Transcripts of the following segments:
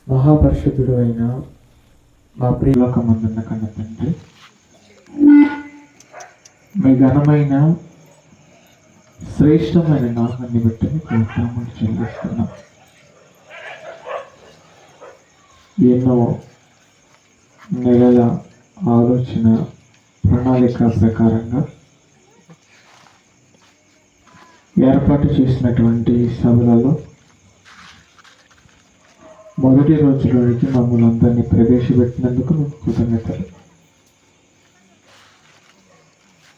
మహాపరిశుద్ధుడు అయిన మా ప్రియలోకమందున్న కన్న తండ్రి, మీ ఘనమైన శ్రేష్టమైన నామాన్ని బట్టి మీకు వందనములు చెల్లిస్తున్నాం. ఎన్నో నెలల ఆలోచన ప్రణాళిక ప్రకారంగా ఏర్పాటు చేసినటువంటి సభలలో మొదటి రోజులోనికి మమ్మల్ని అందరినీ ప్రవేశపెట్టినందుకు మీకు కృతజ్ఞతలు.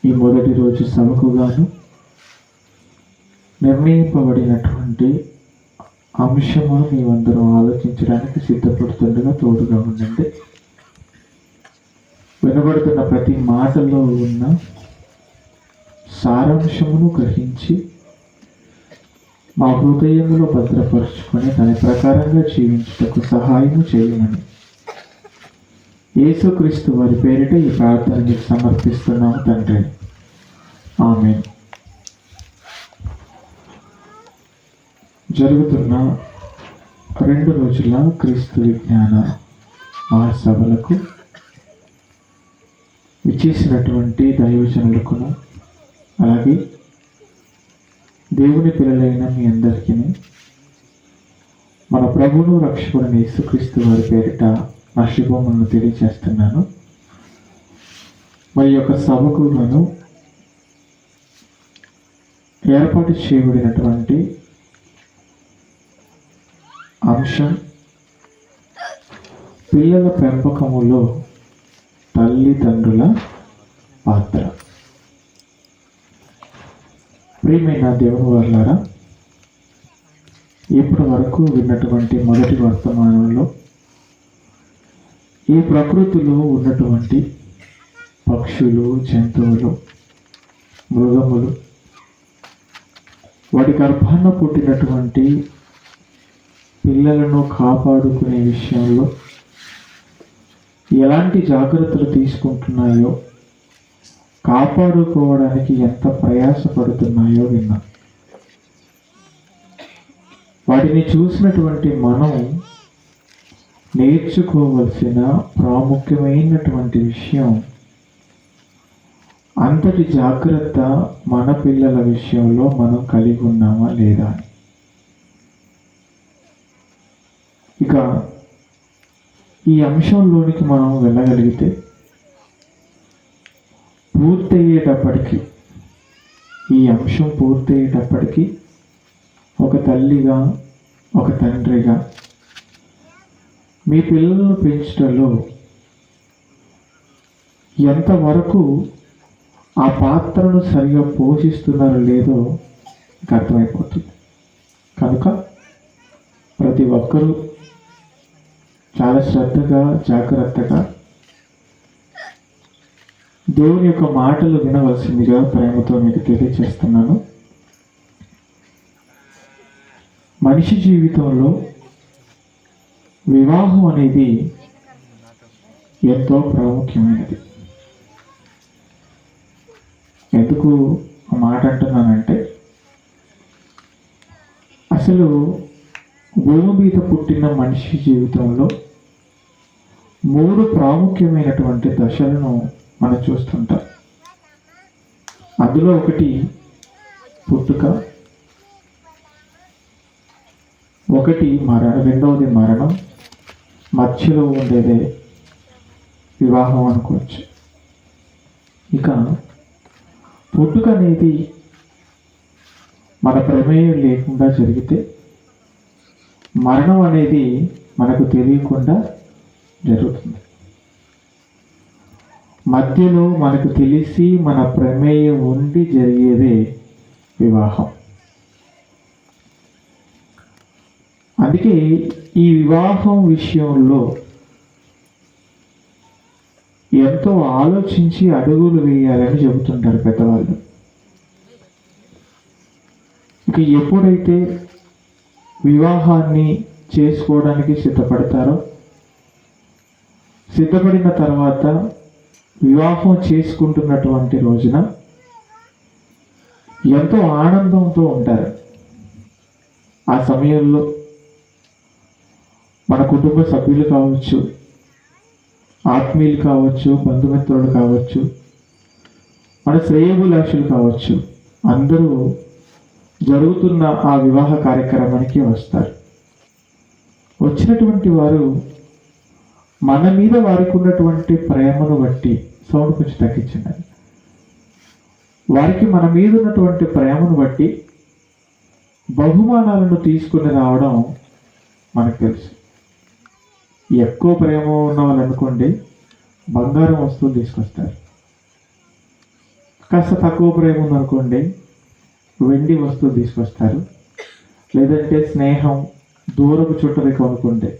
ఈ మొదటి రోజు సభకు గాను నిర్ణయింపబడినటువంటి అంశమును మేమందరం ఆలోచించడానికి సిద్ధపడుతుండగా తోడుగా ఉండండి. వినబడుతున్న ప్రతి మాటలో ఉన్న సారాంశమును గ్రహించి మా హృదయంలో భద్రపరుచుకొని దాని ప్రకారంగా జీవించుటకు సహాయం చేయమని యేసుక్రీస్తు వారి పేరిట ఈ ప్రార్థన మీకు సమర్పిస్తున్నాము తండ్రి. ఆమేన్. జరుగుతున్న 2 రోజుల క్రీస్తు విజ్ఞాన మహాసభలకు విచ్చేసినటువంటి దైవజనులకును అలాగే దేవుని పిల్లలైన మీ అందరికీ మన ప్రభువును రక్షకుడైన యేసుక్రీస్తు వారి పేరిట నా శుభములను తెలియజేస్తున్నాను. మరి యొక్క సభకు గాను ఏర్పాటు చేయబడినటువంటి అంశం పిల్లల పెంపకములో తల్లిదండ్రుల పాత్ర. ప్రియమైన దేవుని వారలారా, ఇప్పటి వరకు విన్నటువంటి మొదటి వర్తమానంలో ఈ ప్రకృతిలో ఉన్నటువంటి పక్షులు, జంతువులు, మృగములు, వాటి గర్భాన పుట్టినటువంటి పిల్లలను కాపాడుకునే విషయంలో ఎలాంటి జాగ్రత్తలు తీసుకుంటున్నాయో, కాపాడుకోవడానికి ఎంత ప్రయాసపడుతున్నాయో విన్నాం. వాటిని చూసినటువంటి మనం నేర్చుకోవలసిన ప్రాముఖ్యమైనటువంటి విషయం, అంతటి జాగ్రత్త మన పిల్లల విషయంలో మనం కలిగి ఉన్నామా లేదా. ఇక ఈ అంశంలోనికి మనం వెళ్ళగలిగితే ఈ అంశం పూర్తయ్యేటప్పటికీ ఒక తల్లిగా, ఒక తండ్రిగా మీ పిల్లలను పెంచడంలో ఎంతవరకు ఆ పాత్రను సరిగా పోషిస్తున్నారో లేదో అర్థమైపోతుంది. కనుక ప్రతి ఒక్కరూ చాలా శ్రద్ధగా, జాగ్రత్తగా దేవుని యొక్క మాటలు వినవలసిందిగా ప్రేమతో మీకు తెలియజేస్తున్నాను. మనిషి జీవితంలో వివాహం అనేది ఎంతో ప్రాముఖ్యమైనది. ఎందుకు ఆ మాట అంటున్నానంటే, అసలు భూమి మీద పుట్టిన మనిషి జీవితంలో 3 ప్రాముఖ్యమైనటువంటి దశలను మనం చూస్తుంటాం. అందులో ఒకటి పుట్టుక, రెండవది మరణం, మధ్యలో ఉండేదే వివాహం అనుకోవచ్చు. ఇక పుట్టుక అనేది మన ప్రమేయం లేకుండా జరిగితే, మరణం అనేది మనకు తెలియకుండా జరుగుతుంది. మధ్యలో మనకు తెలిసి మన ప్రమేయం ఉండి జరిగేదే వివాహం. అందుకే ఈ వివాహం విషయంలో ఎంతో ఆలోచించి అడుగులు వేయాలని చెబుతుంటారు పెద్దవాళ్ళు. ఇక ఎప్పుడైతే వివాహాన్ని చేసుకోవడానికి సిద్ధపడిన తర్వాత వివాహం చేసుకుంటున్నటువంటి రోజున ఎంతో ఆనందంతో ఉంటారు. ఆ సమయంలో మన కుటుంబ సభ్యులు కావచ్చు, ఆత్మీయులు కావచ్చు, బంధుమిత్రులు కావచ్చు, మన శ్రేయోభిలాషులు కావచ్చు, అందరూ జరుగుతున్న ఆ వివాహ కార్యక్రమానికి వస్తారు. వచ్చినటువంటి వారు మన మీద వారికి ఉన్నటువంటి ప్రేమను బట్టి, సౌండ్ కొంచెం తగ్గించండి, వారికి మన మీద ఉన్నటువంటి ప్రేమను బట్టి బహుమానాలను తీసుకుని రావడం మనకు తెలుసు. ఎక్కువ ప్రేమ ఉన్న వాళ్ళు అనుకోండి బంగారం వస్తువులు తీసుకొస్తారు. కాస్త తక్కువ ప్రేమ ఉందనుకోండి వెండి వస్తువులు తీసుకొస్తారు. లేదంటే స్నేహం, దూరపు చుట్టరికం అనుకుంటే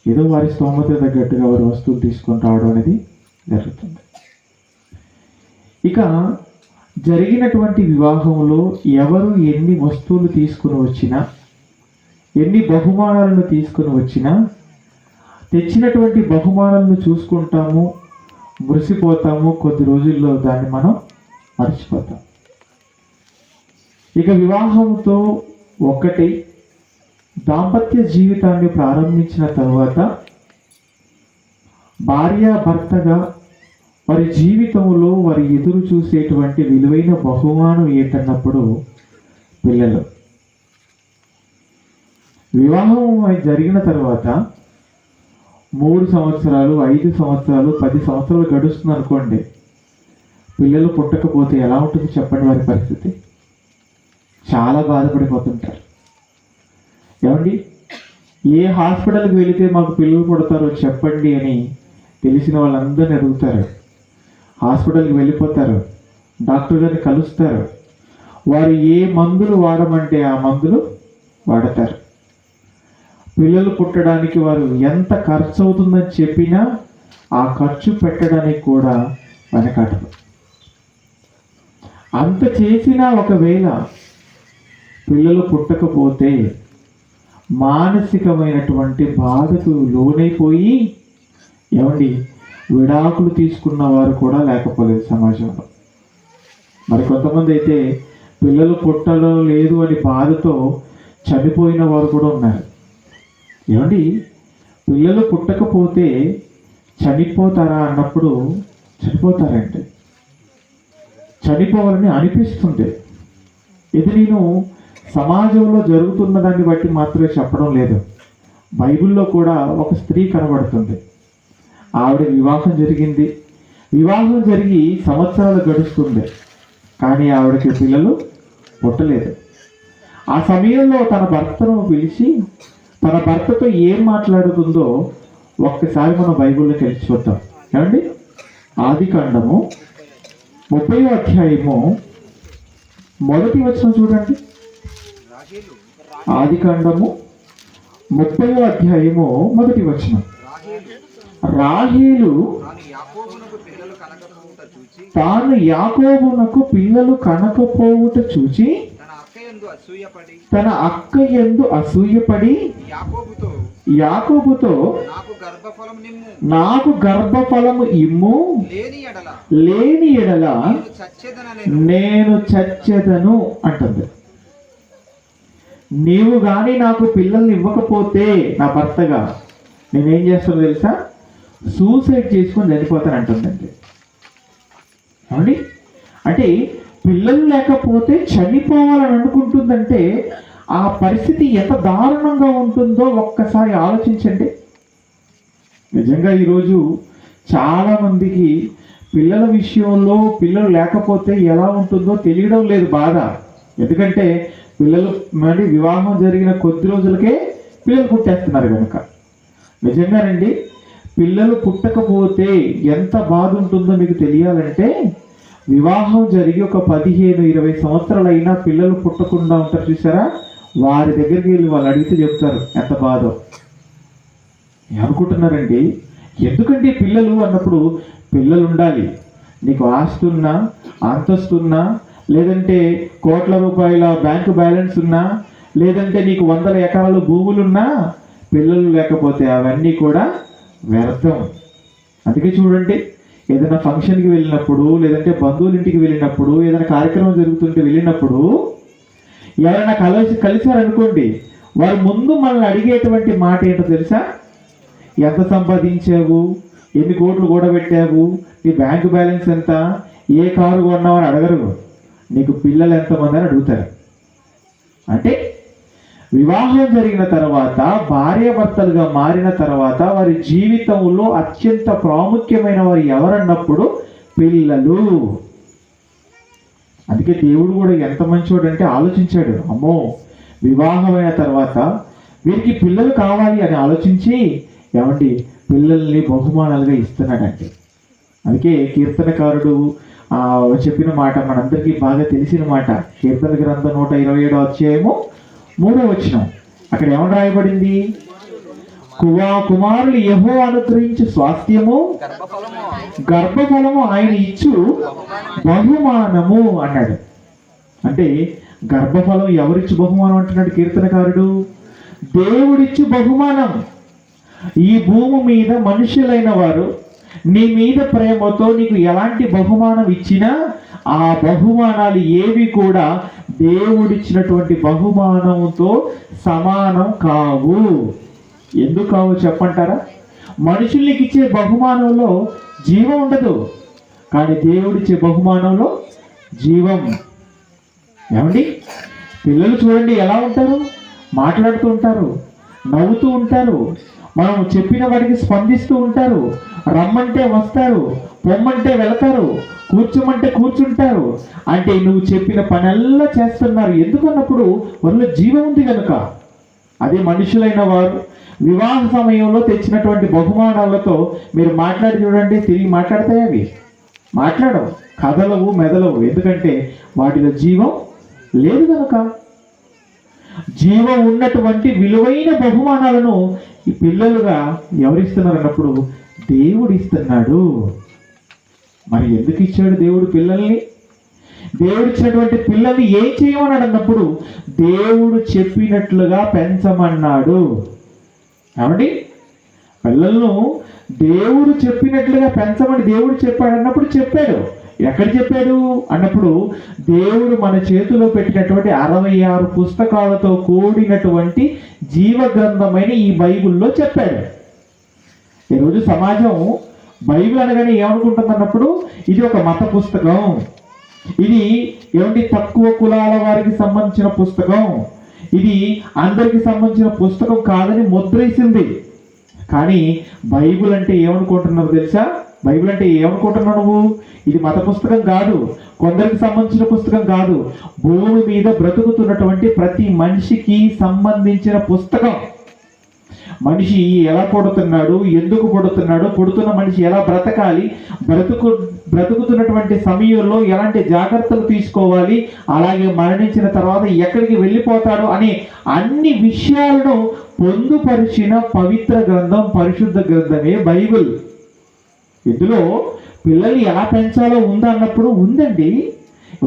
ఏదో వారి స్తోమత తగ్గట్టుగా వారి వస్తువులు తీసుకొని రావడం అనేది జరుగుతుంది. ఇక జరిగినటువంటి వివాహంలో ఎవరు ఎన్ని వస్తువులు తీసుకుని వచ్చినా, ఎన్ని బహుమానాలను తీసుకుని వచ్చినా, తెచ్చినటువంటి బహుమానాలను చూసుకుంటాము, మురిసిపోతాము, కొద్ది రోజుల్లో దాన్ని మనం మర్చిపోతాం. ఇక వివాహంతో ఒకటి దాంపత్య జీవితాన్ని ప్రారంభించిన తర్వాత భార్యాభర్తగా వారి జీవితంలో వారి ఎదురు చూసేటువంటి విలువైన బహుమానం ఏంటన్నప్పుడు పిల్లలు. వివాహం జరిగిన తర్వాత 3 సంవత్సరాలు, 5 సంవత్సరాలు, 10 సంవత్సరాలు గడుస్తుంది అనుకోండి, పిల్లలు పుట్టకపోతే ఎలా ఉంటుంది చెప్పండి వారి పరిస్థితి? చాలా బాధపడిపోతుంటారు. ఏమండి, ఏ హాస్పిటల్కి వెళితే మాకు పిల్లలు పుడతారో చెప్పండి అని తెలిసిన వాళ్ళందరినీ అడుగుతారు. హాస్పిటల్కి వెళ్ళిపోతారు, డాక్టర్ గారిని కలుస్తారు. వారు ఏ మందులు వాడమంటే ఆ మందులు వాడతారు. పిల్లలు పుట్టడానికి వారు ఎంత ఖర్చు అవుతుందని చెప్పినా ఆ ఖర్చు పెట్టడానికి కూడా వెనకాడరు. అంత చేసినా ఒకవేళ పిల్లలు పుట్టకపోతే మానసికమైనటువంటి బాధకు లోనైపోయి ఏమండి విడాకులు తీసుకున్న వారు కూడా లేకపోలేదు సమాజంలో. మరి కొంతమంది అయితే పిల్లలు పుట్టడం లేదు అని బాధతో చనిపోయిన వారు కూడా ఉన్నారు. ఏమండి, పిల్లలు పుట్టకపోతే చనిపోతారా అన్నప్పుడు చనిపోతారండి. చనిపోవాలని అనిపిస్తుంది. ఇది నేను సమాజంలో జరుగుతున్న దాన్ని బట్టి మాత్రమే చెప్పడం లేదు. బైబిల్లో కూడా ఒక స్త్రీ కనబడుతుంది. ఆవిడ వివాహం జరిగింది. వివాహం జరిగి సంవత్సరాలు గడుస్తుంది, కానీ ఆవిడకి పిల్లలు పుట్టలేదు. ఆ సమయంలో తన భర్తను పిలిచి తన భర్తతో ఏం మాట్లాడుతుందో ఒక్కసారి మనం బైబిల్లోకి వెళ్ళి చూద్దాం. ఏమండి, ఆదికాండము 30వ అధ్యాయము 1వ వచనం చూడండి. ఆదికాండము 30వ అధ్యాయము 1వ వచనం. రాహేలు తాను యాకోబునకు పిల్లలు కనకపోవుట చూచి తన అక్క యందు అసూయపడి యాకోబుతో నాకు గర్భఫలము ఇమ్ము, లేని ఎడల నేను చచ్చెదను అంటుంది. నీవు గాని నాకు పిల్లల్ని ఇవ్వకపోతే నా భర్తగా నేనేం చేస్తానో తెలుసా, సూసైడ్ చేసుకొని చనిపోతాను అంటుందండి. అవునండి, అంటే పిల్లలు లేకపోతే చనిపోవాలని అనుకుంటుందంటే ఆ పరిస్థితి ఎంత దారుణంగా ఉంటుందో ఒక్కసారి ఆలోచించండి. నిజంగా ఈరోజు చాలామందికి పిల్లల విషయంలో పిల్లలు లేకపోతే ఎలా ఉంటుందో తెలియడం లేదు బాధ. ఎందుకంటే పిల్లలు మరి వివాహం జరిగిన కొద్ది రోజులకే పిల్లలు పుట్టేస్తున్నారు కనుక. నిజంగానండి, పిల్లలు పుట్టకపోతే ఎంత బాధ ఉంటుందో మీకు తెలియాలంటే వివాహం జరిగి ఒక 15-20 సంవత్సరాలు అయినా పిల్లలు పుట్టకుండా ఉంటారు చూసారా, వారి దగ్గరికి వెళ్ళి వాళ్ళు అడిగితే చెప్తారు ఎంత బాధో. అనుకుంటున్నారండి, ఎందుకంటే పిల్లలు అన్నప్పుడు పిల్లలు ఉండాలి. నీకు ఆస్తి ఉన్నా, అంతస్తున్నా, లేదంటే కోట్ల రూపాయల బ్యాంకు బ్యాలెన్స్ ఉన్నా, లేదంటే నీకు 100 ఎకరాలు భూములున్నా, పిల్లలు లేకపోతే అవన్నీ కూడా వ్యర్థం. అందుకే చూడండి, ఏదైనా ఫంక్షన్కి వెళ్ళినప్పుడు, లేదంటే బంధువుల ఇంటికి వెళ్ళినప్పుడు, ఏదైనా కార్యక్రమం జరుగుతుంటే వెళ్ళినప్పుడు ఎవరైనా కలిశారనుకోండి, వారు ముందు మనల్ని అడిగేటువంటి మాట ఏంటో తెలుసా? ఎంత సంపాదించావు, ఎన్ని కోట్లు కూడబెట్టావు, నీ బ్యాంకు బ్యాలెన్స్ ఎంత, ఏ కారు కొన్నావు అని అడగరు. నీకు పిల్లలు ఎంతమంది అని అడుగుతారు. అంటే వివాహం జరిగిన తర్వాత, భార్యాభర్తలుగా మారిన తర్వాత వారి జీవితంలో అత్యంత ప్రాముఖ్యమైన వారు ఎవరన్నప్పుడు పిల్లలు. అందుకే దేవుడు కూడా ఎంత మంచోడు అంటే ఆలోచించాడు, అమ్మో వివాహమైన తర్వాత వీరికి పిల్లలు కావాలి అని ఆలోచించి ఏమండి పిల్లల్ని బహుమానాలుగా ఇస్తున్నాడంటే. అందుకే కీర్తనకారుడు చెప్పిన మాట మనందరికీ బాగా తెలిసిన మాట. కీర్తన గ్రంథం 127 అధ్యాయము 3వ వచనం. అక్కడ ఏమని రాయబడింది? కుమారులు యెహోవా అనుగ్రహించు స్వాస్థ్యము, గర్భఫలము ఆయన ఇచ్చు బహుమానము అన్నాడు. అంటే గర్భఫలం ఎవరిచ్చు బహుమానం అంటున్నాడు కీర్తనకారుడు? దేవుడిచ్చు బహుమానం. ఈ భూమి మీద మనుషులైన వారు నీ మీద ప్రేమతో నీకు ఎలాంటి బహుమానం ఇచ్చినా ఆ బహుమానాలు ఏవి కూడా దేవుడిచ్చినటువంటి బహుమానంతో సమానం కావు. ఎందుకు కావు చెప్పంటారా? మనుషులకి ఇచ్చే బహుమానంలో జీవం ఉండదు, కానీ దేవుడిచ్చే బహుమానంలో జీవం. ఏమండి పిల్లలు చూడండి ఎలా ఉంటారు, మాట్లాడుతూ ఉంటారు, నవ్వుతూ ఉంటారు, మనం చెప్పిన వాటికి స్పందిస్తూ ఉంటారు, రమ్మంటే వస్తారు, పొమ్మంటే వెళతారు, కూర్చోమంటే కూర్చుంటారు. అంటే నువ్వు చెప్పిన పనల్లా చేస్తున్నారు. ఎందుకన్నప్పుడు వాళ్ళలో జీవం ఉంది కనుక. అదే మనుషులైన వారు వివాహ సమయంలో తెచ్చినటువంటి బహుమానాలతో మీరు మాట్లాడి చూడండి, తిరిగి మాట్లాడతాయి అవి? మాట్లాడవు, కదలవు, మెదలవు. ఎందుకంటే వాటిలో జీవం లేదు కనుక. జీవం ఉన్నటువంటి విలువైన బహుమానాలను ఈ పిల్లలుగా ఎవరిస్తున్నారు అన్నప్పుడు దేవుడు ఇస్తున్నాడు. మరి ఎందుకు ఇచ్చాడు దేవుడు పిల్లల్ని? దేవుడు ఇచ్చినటువంటి పిల్లల్ని ఏం చేయమన్నాడు అన్నప్పుడు దేవుడు చెప్పినట్లుగా పెంచమన్నాడు. కాబట్టి పిల్లలను దేవుడు చెప్పినట్లుగా పెంచమని దేవుడు చెప్పాడు అన్నప్పుడు చెప్పాడు. ఎక్కడ చెప్పాడు అన్నప్పుడు దేవుడు మన చేతిలో పెట్టినటువంటి 66 పుస్తకాలతో కూడినటువంటి జీవ గ్రంథమైన ఈ బైబిల్లో చెప్పాడు. ఈరోజు సమాజం బైబిల్ అనగానే ఏమనుకుంటుంది అన్నప్పుడు ఇది ఒక మత పుస్తకం, ఇది ఏమంటే తక్కువ కులాల వారికి సంబంధించిన పుస్తకం, ఇది అందరికి సంబంధించిన పుస్తకం కాదని ముద్రేసింది. కానీ బైబిల్ అంటే ఏమనుకుంటున్నావు తెలుసా? బైబిల్ అంటే ఏమనుకుంటున్నావు నువ్వు? ఇది మత పుస్తకం కాదు, కొందరికి సంబంధించిన పుస్తకం కాదు, భూమి మీద బ్రతుకుతున్నటువంటి ప్రతి మనిషికి సంబంధించిన పుస్తకం. మనిషి ఎలా పుడుతున్నాడు, ఎందుకు పుడుతున్నాడు, పుడుతున్న మనిషి ఎలా బ్రతకాలి, బ్రతుకుతున్నటువంటి సమయంలో ఎలాంటి జాగ్రత్తలు తీసుకోవాలి, అలాగే మరణించిన తర్వాత ఎక్కడికి వెళ్ళిపోతాడు అనే అన్ని విషయాలను పొందుపరిచిన పవిత్ర గ్రంథం, పరిశుద్ధ గ్రంథమే బైబిల్. ఇందులో పిల్లల్ని ఎలా పెంచాలో ఉందా అన్నప్పుడు ఉందండి.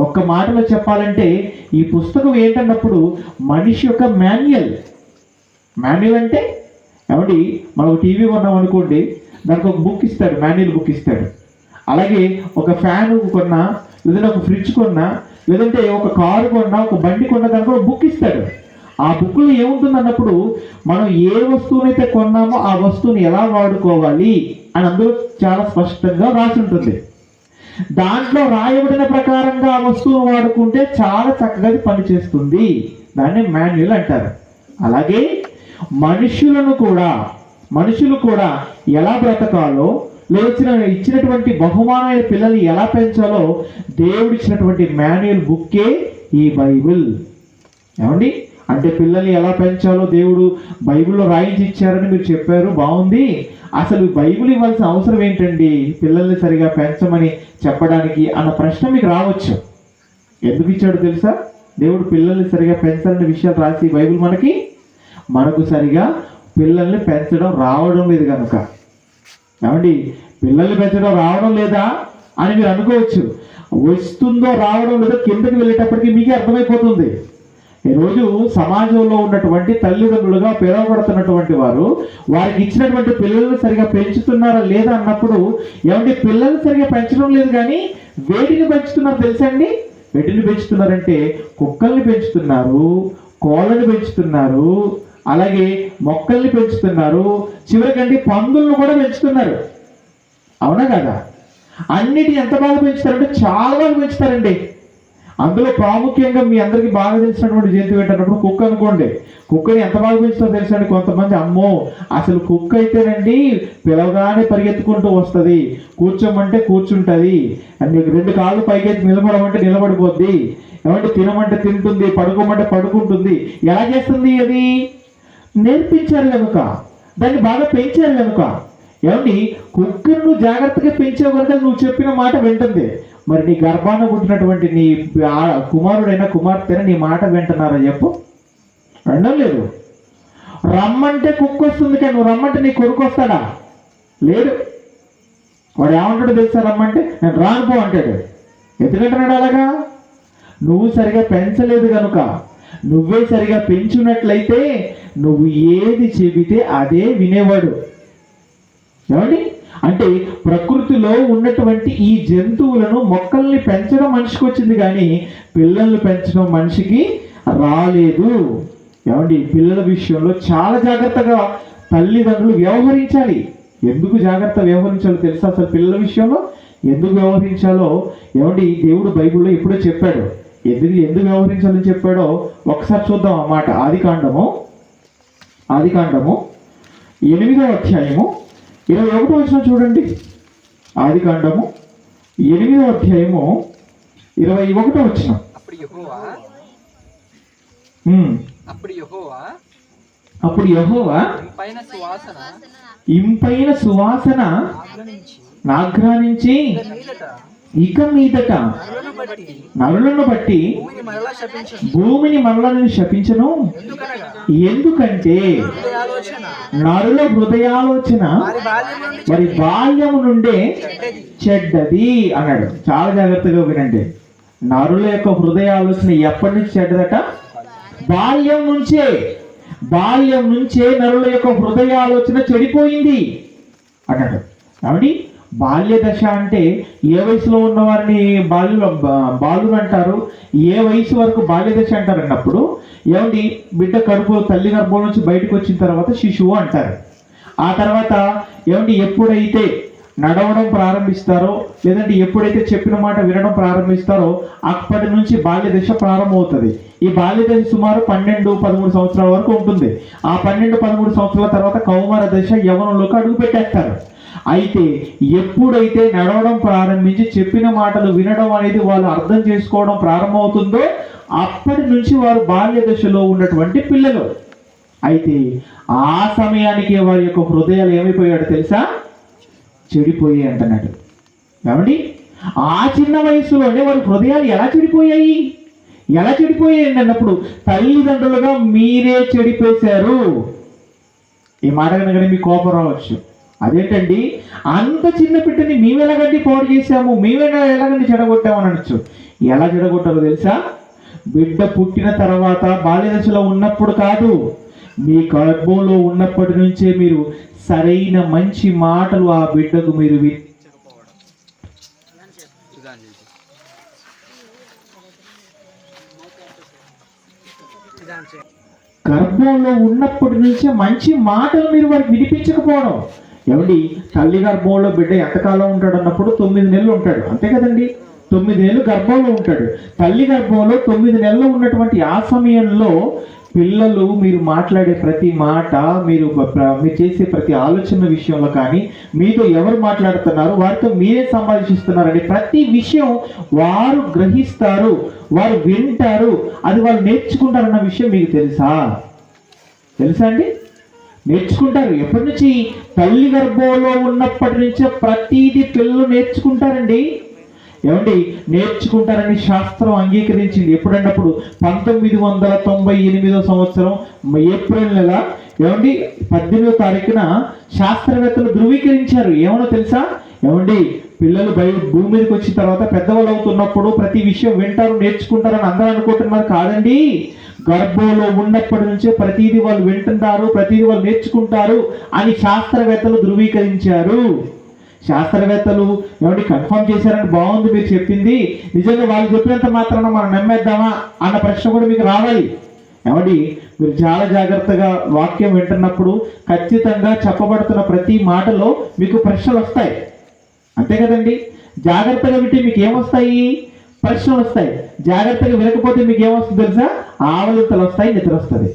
ఒక్క మాటలో చెప్పాలంటే ఈ పుస్తకం ఏంటన్నప్పుడు మనిషి యొక్క మాన్యువల్. మాన్యువల్ అంటే ఏమండి మనం టీవీ కొన్నాం అనుకోండి, దానికి ఒక బుక్ ఇస్తాడు, మాన్యువల్ బుక్ ఇస్తాడు. అలాగే ఒక ఫ్యాన్ కొన్నా, లేదంటే ఒక ఫ్రిడ్జ్ కొన్నా, లేదంటే ఒక కారు కొన్నా, ఒక బండి కొన్నా, దానికి ఒక బుక్ ఇస్తాడు. ఆ బుక్లో ఏముంటుంది అన్నప్పుడు మనం ఏ వస్తువునైతే కొన్నామో ఆ వస్తువుని ఎలా వాడుకోవాలి అని అందులో చాలా స్పష్టంగా రాసి ఉంటుంది. దాంట్లో రాయబడిన ప్రకారంగా ఆ వస్తువును వాడుకుంటే చాలా చక్కగా పనిచేస్తుంది. దాన్ని మాన్యువల్ అంటారు. అలాగే మనుషులు కూడా ఎలా బ్రతకాలో, ఇచ్చినటువంటి బహుమానమైన పిల్లల్ని ఎలా పెంచాలో దేవుడు ఇచ్చినటువంటి మాన్యువల్ బుక్కే ఈ బైబిల్. ఏమండి అంటే పిల్లల్ని ఎలా పెంచాలో దేవుడు బైబిల్లో రాయించి ఇచ్చారని మీరు చెప్పారు, బాగుంది. అసలు బైబిల్ ఇవ్వాల్సిన అవసరం ఏంటండి పిల్లల్ని సరిగా పెంచమని చెప్పడానికి అన్న ప్రశ్న మీకు రావచ్చు. ఎందుకు ఇచ్చాడు తెలుసా? దేవుడు పిల్లల్ని సరిగా పెంచాలనే విషయాలు రాసి బైబిల్ మనకు సరిగా పిల్లల్ని పెంచడం రావడం లేదు కనుక. ఏమండి పిల్లల్ని పెంచడం రావడం లేదా అని మీరు అనుకోవచ్చు. వస్తుందో రావడం లేదో కిందకి వెళ్ళేటప్పటికి మీకే అర్థమైపోతుంది. ఈరోజు సమాజంలో ఉన్నటువంటి తల్లిదండ్రులుగా పిలువబడుతున్నటువంటి వారు వారికి ఇచ్చినటువంటి పిల్లల్ని సరిగా పెంచుతున్నారా లేదా అన్నప్పుడు ఏమంటే పిల్లల్ని సరిగా పెంచడం లేదు, కానీ వేటిని పెంచుతున్నారు తెలుసా అండి? వేటిని పెంచుతున్నారంటే కుక్కల్ని పెంచుతున్నారు, కోళ్ళని పెంచుతున్నారు, అలాగే మొక్కల్ని పెంచుతున్నారు, చివరికంటే పందులను కూడా పెంచుతున్నారు. అవునా కదా? అన్నిటి ఎంత బాగా పెంచుతారంటే చాలా బాగా పెంచుతారండి. అందులో ప్రాముఖ్యంగా మీ అందరికీ బాగా తెలిసినటువంటి జంతువు ఏంటన్నప్పుడు కుక్క అనుకోండి. కుక్కని ఎంత బాగా పెంచుతారో తెలుసండి. కొంతమంది అమ్మో అసలు కుక్క అయితేనండి పిలవగానే పరిగెత్తుకుంటూ వస్తుంది, కూర్చోమంటే కూర్చుంటుంది, నీకు 2 కాళ్ళు పైకెత్తి నిలబడమంటే నిలబడిపోద్ది, ఏమంటే తినమంటే తింటుంది, పడుకోమంటే పడుకుంటుంది. ఎలా చేస్తుంది? అది నేర్పించారు కనుక, దాన్ని బాగా పెంచారు కనుక. ఏమండి కుక్కను నువ్వు జాగ్రత్తగా పెంచావు కనుక నువ్వు చెప్పిన మాట వింటుంది. మరి నీ గర్భాన పుట్టినటువంటి నీ కుమారుడైనా కుమార్తెన నీ మాట వింటున్నారా చెప్పు? వినడం లేదు. రమ్మంటే కుక్క వస్తుంది, కానీ నువ్వు రమ్మంటే నీ కొడుకు వస్తాడా? లేడు. వాడు ఏమంటాడు తెలుసా? రమ్మంటే నేను రానుపో అంటాడు. ఎందుకంటున్నాడు అలాగా? నువ్వు సరిగా పెంచలేదు కనుక. నువ్వే సరిగా పెంచున్నట్లయితే నువ్వు ఏది చెబితే అదే వినేవాడు. ఏమండి అంటే ప్రకృతిలో ఉన్నటువంటి ఈ జంతువులను, మొక్కల్ని పెంచడం మనిషికి వచ్చింది, కానీ పిల్లల్ని పెంచడం మనిషికి రాలేదు. ఏమండి పిల్లల విషయంలో చాలా జాగ్రత్తగా తల్లిదండ్రులు వ్యవహరించాలి. ఎందుకు జాగ్రత్త వ్యవహరించాలో తెలుసా? అసలు పిల్లల విషయంలో ఎందుకు వ్యవహరించాలో ఏమండి దేవుడు బైబిల్లో ఎప్పుడో చెప్పాడు. ఎందుకు వ్యవహరించాలని చెప్పాడో ఒకసారి చూద్దాం అన్నమాట. ఆదికాండము 8వ అధ్యాయము 21వ వచనం చూడండి. ఆదికాండము 8వ అధ్యాయము 21వ వచనం. అప్పుడు యెహోవా ఇంపైన సువాసన నాగ్రానించి ఇక మీదట నరులను బట్టి భూమిని మరలా శపించను. ఎందుకంటే నరుల హృదయాలోచన మరి బాల్యము నుండే చెడ్డది అన్నాడు. చాలా జాగ్రత్తగా వినండి. నరుల యొక్క హృదయాలోచన ఎప్పటి నుంచి చెడ్డదట? బాల్యం నుంచే నరుల యొక్క హృదయాలోచన చెడిపోయింది అన్నాడు. కాబట్టి బాల్య దశ అంటే ఏ వయసులో ఉన్నవారిని బాలులు అంటారు, ఏ వయసు వరకు బాల్య దశ అంటారు అన్నప్పుడు ఏమండి బిడ్డ తల్లి గర్భం నుంచి బయటకు వచ్చిన తర్వాత శిశువు అంటారు. ఆ తర్వాత ఏమండి ఎప్పుడైతే నడవడం ప్రారంభిస్తారో, లేదంటే ఎప్పుడైతే చెప్పిన మాట వినడం ప్రారంభిస్తారో అప్పటి నుంచి బాల్య దశ ప్రారంభమవుతుంది. ఈ బాల్య దశ సుమారు 12-13 సంవత్సరాల వరకు ఉంటుంది. ఆ 12-13 సంవత్సరాల తర్వాత కౌమార దశ యవ్వనంలోకి అడుగు పెట్టేస్తారు. అయితే ఎప్పుడైతే నడవడం ప్రారంభించి చెప్పిన మాటలు వినడం అనేది వాళ్ళు అర్థం చేసుకోవడం ప్రారంభమవుతుందో అప్పటి నుంచి వారు బాల్య దశలో ఉన్నటువంటి పిల్లలు. అయితే ఆ సమయానికి వారి యొక్క హృదయాలు ఏమైపోయాడు తెలుసా? చెడిపోయాయి అంటున్నాడు. ఏమండి ఆ చిన్న వయసులోనే వారి హృదయాలు ఎలా చెడిపోయాయి అన్నప్పుడు తల్లిదండ్రులుగా మీరే చెడిపేశారు. ఈ మాట కనుక మీకు కోపం రావచ్చు. అదేంటండి అంత చిన్న బిడ్డని మేము ఎలాగండి పాడు చేశాము, ఎలాగండి చెడగొట్టాము అని అనొచ్చు. ఎలా చెడగొట్టారో తెలుసా? బిడ్డ పుట్టిన తర్వాత బాల్య దశలో ఉన్నప్పుడు కాదు, మీ గర్భంలో ఉన్నప్పటి నుంచే మీరు సరైన మంచి మాటలు ఆ బిడ్డకు మీరు గర్భంలో ఉన్నప్పటి నుంచే మంచి మాటలు మీరు వారికి వినిపించకపోవడం. ఏమండి తల్లి గర్భంలో బిడ్డ ఎంతకాలం ఉంటాడు అన్నప్పుడు 9 నెలలు ఉంటాడు, అంతే కదండి. 9 నెలలు గర్భంలో ఉంటాడు. తల్లి గర్భంలో 9 నెలలు ఉన్నటువంటి ఆ సమయంలో పిల్లలు మీరు మాట్లాడే ప్రతి మాట, మీరు చేసే ప్రతి ఆలోచన విషయంలో కానీ, మీతో ఎవరు మాట్లాడుతున్నారు, వారితో మీరే సంభాషిస్తున్నారని ప్రతి విషయం వారు గ్రహిస్తారు, వారు వింటారు, అది వాళ్ళు నేర్చుకుంటారన్న విషయం మీకు తెలుసా అండి? నేర్చుకుంటారు. ఎప్పటి నుంచి? తల్లి గర్భంలో ఉన్నప్పటి నుంచే ప్రతిదీ పిల్లలు నేర్చుకుంటారండి. ఏమండి నేర్చుకుంటారని శాస్త్రం అంగీకరించింది. ఎప్పుడన్నప్పుడు 1998 సంవత్సరం ఏప్రిల్ నెల ఏమండి 18వ తారీఖున శాస్త్రవేత్తలు ధృవీకరించారు. ఏమనో తెలుసా? ఏమండి పిల్లలు భూమి మీదకి వచ్చిన తర్వాత పెద్దవాళ్ళు అవుతున్నప్పుడు ప్రతి విషయం వింటారు, నేర్చుకుంటారని అందరూ అనుకుంటున్నారు. కాదండి, గర్భంలో ఉన్నప్పటి నుంచే ప్రతిదీ వాళ్ళు వింటున్నారు, ప్రతిదీ వాళ్ళు నేర్చుకుంటారు అని శాస్త్రవేత్తలు ధృవీకరించారు. శాస్త్రవేత్తలు ఏమంటే కన్ఫర్మ్ చేశారని బాగుంది మీరు చెప్పింది, నిజంగా వాళ్ళు చెప్పినంత మాత్రాన మనం నమ్మేద్దామా అన్న ప్రశ్న కూడా మీకు రావాలి. ఏమండి, మీరు చాలా జాగ్రత్తగా వాక్యం వింటున్నప్పుడు ఖచ్చితంగా చెప్పబడుతున్న ప్రతి మాటలో మీకు ప్రశ్నలు వస్తాయి. అంతే కదండి. జాగ్రత్తగా వింటే మీకు ఏమొస్తాయి? ప్రశ్నలు వస్తాయి. జాగ్రత్తగా వినకపోతే మీకు ఏమొస్తుంది తెలుసా? ఆవలింతలు వస్తాయి, నిద్ర వస్తుంది.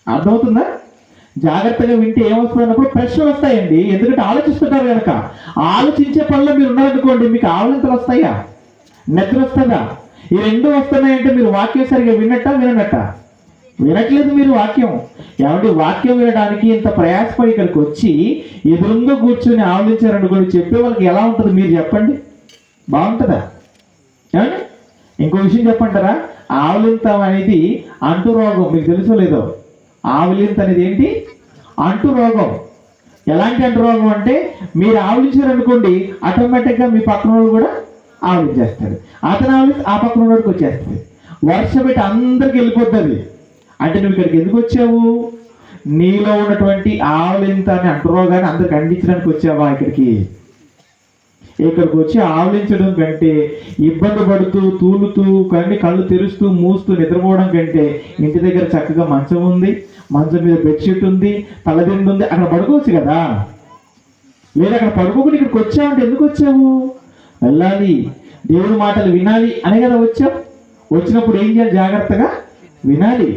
అర్థమవుతుందా? జాగ్రత్తగా వింటే ఏమొస్తుంది అన్నప్పుడు ప్రశ్నలు వస్తాయండి. ఎందుకంటే ఆలోచిస్తుంటారు కనుక. ఆలోచించే పనిలో మీరు ఉన్నారనుకోండి, మీకు ఆవలింతలు వస్తాయా? నిద్ర వస్తుందా? ఈ రెండు వస్తున్నాయంటే మీరు వాక్యం సరిగా వినట్టా? వినట్లేదు మీరు వాక్యం. ఏమంటే వాక్యం వినడానికి ఇంత ప్రయాసపడి ఇక్కడికి వచ్చి ఎదురుగా కూర్చొని ఆలోచించారనుకోండి, చెప్పే వాళ్ళకి ఎలా ఉంటుంది మీరు చెప్పండి? బాగుంటుందా? ఏమండి, ఇంకో విషయం చెప్పంటారా? ఆవలింతం అనేది అంటు రోగం. మీకు తెలుసో లేదో? ఆవలింత అనేది ఏంటి? అంటు రోగం. ఎలాంటి అంటు రోగం అంటే, మీరు ఆవలించారనుకోండి, ఆటోమేటిక్గా మీ పక్కన వాళ్ళు కూడా ఆవలించేస్తాడు. అతను ఆవలించి ఆ పక్కన ఉన్నోడికి వచ్చేస్తుంది. వర్ష పెట్టి అందరికి వెళ్ళిపోతుంది. అంటే నువ్వు ఇక్కడికి ఎందుకు వచ్చావు? నీలో ఉన్నటువంటి ఆవలింత అని అంటురోగాన్ని అందరికి అందించడానికి వచ్చావా ఇక్కడికి? ఇక్కడికి వచ్చి ఆవలించడం కంటే, ఇబ్బంది పడుతూ తూలుతూ కళ్ళు తెరుస్తూ మూస్తూ నిద్రపోవడం కంటే, ఇంటి దగ్గర చక్కగా మంచం ఉంది, మంచం మీద బెడ్షీట్ ఉంది, తలదిండు ఉంది, అక్కడ పడుకోవచ్చు కదా. లేదా అక్కడ పడుకోకుండా ఇక్కడికి వచ్చావంటే ఎందుకు వచ్చావు? వెళ్ళాలి, దేవుడి మాటలు వినాలి అనే కదా వచ్చావు. వచ్చినప్పుడు ఏం చేయాలి? జాగ్రత్తగా వినాలి.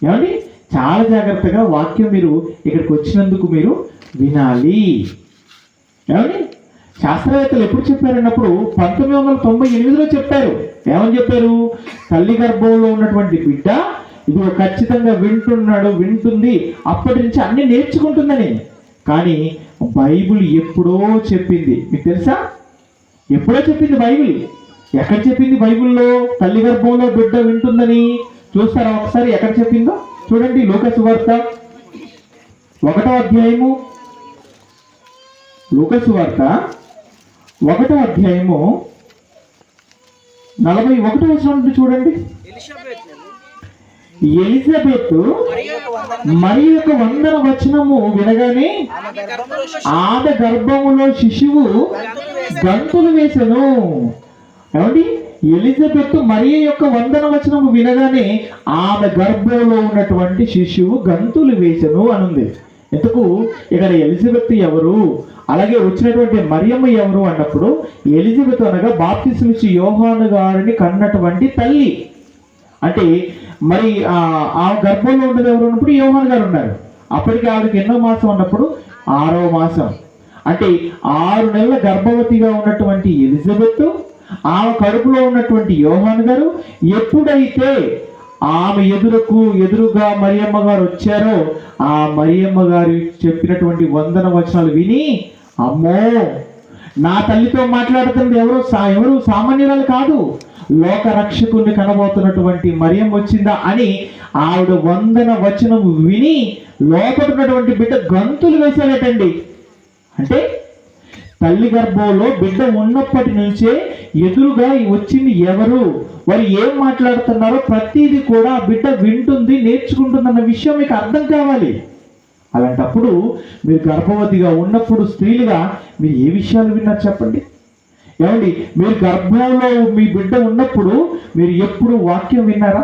ఏమండి, చాలా జాగ్రత్తగా వాక్యం మీరు ఇక్కడికి వచ్చినందుకు మీరు వినాలి. ఏమండి, శాస్త్రవేత్తలు ఎప్పుడు చెప్పారన్నప్పుడు 1998లో చెప్పారు. ఏమని చెప్పారు? తల్లి గర్భంలో ఉన్నటువంటి బిడ్డ ఇది ఖచ్చితంగా వింటుంది, అప్పటి నుంచి అన్ని నేర్చుకుంటుందని. కానీ బైబిల్ ఎప్పుడో చెప్పింది. మీకు తెలుసా? ఎప్పుడో చెప్పింది బైబిల్. ఎక్కడ చెప్పింది బైబిల్లో తల్లి గర్భంలో బిడ్డ వింటుందని? చూస్తారా ఒకసారి ఎక్కడ చెప్పిందో? చూడండి, లూకా సువార్త 1వ అధ్యాయము, లూకా సువార్త 1వ అధ్యాయము 41వ వచనం నుండి చూడండి. ఎలిజబెత్ మరి యొక్క 100వ వచనము వినగానే ఆమె గర్భములో శిశువు గంతులు వేసెను. ఏమండి, ఎలిజబెత్ మరియ యొక్క 100వ వచనము వినగానే ఆమె గర్భంలో ఉన్నటువంటి శిశువు గంతులు వేసెను అనుంది. ఎందుకు ఇక్కడ ఎలిజబెత్ ఎవరు, అలాగే వచ్చినటువంటి మరియమ్మ ఎవరు అన్నప్పుడు, ఎలిజబెత్ అనగా బాప్తిస్మిచ్చి యోహాను గారిని కన్నటువంటి తల్లి. అంటే మరి ఆ గర్భంలో ఉండేది ఎవరు అన్నప్పుడు యోహాను గారు ఉన్నారు. అప్పటికి ఆవిడకి ఎన్నో మాసం అన్నప్పుడు 6వ మాసం. అంటే 6 నెలల గర్భవతిగా ఉన్నటువంటి ఎలిజబెత్, ఆమె కడుపులో ఉన్నటువంటి యోహాను గారు ఎప్పుడైతే ఆమె ఎదురుగా మరియమ్మ గారు వచ్చారో, ఆ మరియమ్మ గారు చెప్పినటువంటి 100 వచనాలు విని, అమ్మో, నా తల్లితో మాట్లాడుతుంది ఎవరు సామాన్యురాలు కాదు, లోక రక్షకుని కనబోతున్నటువంటి మరియం వచ్చిందా అని ఆవిడ 100 వచనం విని లోపడున్నటువంటి బిడ్డ గంతులు వేశాడటండి. అంటే తల్లి గర్భంలో బిడ్డ ఉన్నప్పటి నుంచే ఎదురుగా వచ్చింది ఎవరు, వారు ఏం మాట్లాడుతున్నారో ప్రతిదీ కూడా బిడ్డ వింటుంది, నేర్చుకుంటుందన్న విషయం మీకు అర్థం కావాలి. అలాంటప్పుడు మీరు గర్భవతిగా ఉన్నప్పుడు స్త్రీలుగా మీరు ఏ విషయాలు విన్నారు చెప్పండి? ఏమండి, మీరు గర్భంలో మీ బిడ్డ ఉన్నప్పుడు మీరు ఎప్పుడు వాక్యం విన్నారా?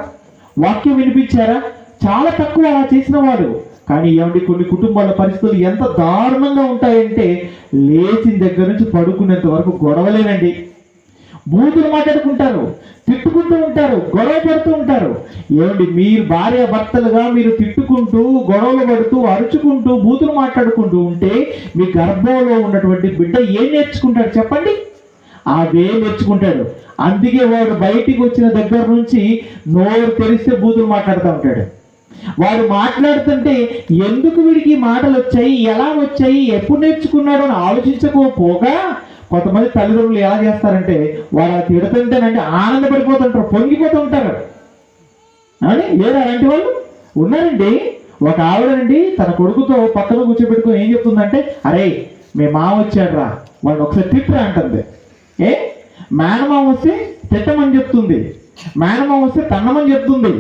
వాక్యం వినిపించారా? చాలా తక్కువ అలా చేసిన వాడు. కానీ ఏమండి, కొన్ని కుటుంబాల పరిస్థితులు ఎంత దారుణంగా ఉంటాయంటే, లేచిన దగ్గర నుంచి పడుకునేంత వరకు గొడవలేనండి. బూతులు మాట్లాడుకుంటారు, తిట్టుకుంటూ ఉంటారు, గొడవ పడుతూ ఉంటారు. ఏమండి, మీరు భార్య భర్తలుగా మీరు తిట్టుకుంటూ, గొడవలు పడుతూ, అరుచుకుంటూ, బూతులు మాట్లాడుకుంటూ ఉంటే మీ గర్భంలో ఉన్నటువంటి బిడ్డ ఏం నేర్చుకుంటాడు చెప్పండి? అదే నేర్చుకుంటాడు. అందుకే వాడు బయటికి వచ్చిన దగ్గర నుంచి నోరు తెరిస్తే బూతులు మాట్లాడుతూ ఉంటాడు. వాడు మాట్లాడుతుంటే ఎందుకు వీడికి మాటలు వచ్చాయి, ఎలా వచ్చాయి, ఎప్పుడు నేర్చుకున్నాడు అని ఆలోచించకపోగా కొంతమంది తల్లిదండ్రులు ఎలా చేస్తారంటే, వాడు అలా తిడుతుంటేనంటే ఆనందపడిపోతుంటారు, పొంగిపోతూ ఉంటారు. అని లేదా అలాంటి వాళ్ళు ఉన్నారండి. ఒక ఆవిడనండి తన కొడుకుతో పక్కన కూర్చోబెట్టుకుని ఏం చెప్తుందంటే, అరే మీ మామ వచ్చాడు రా, వాడిని ఒకసారి తిట్టురా అంటుంది. మేనమామ వస్తే తిట్టమని చెప్తుంది, మేనమామ వస్తే తన్నమని చెప్తుంది.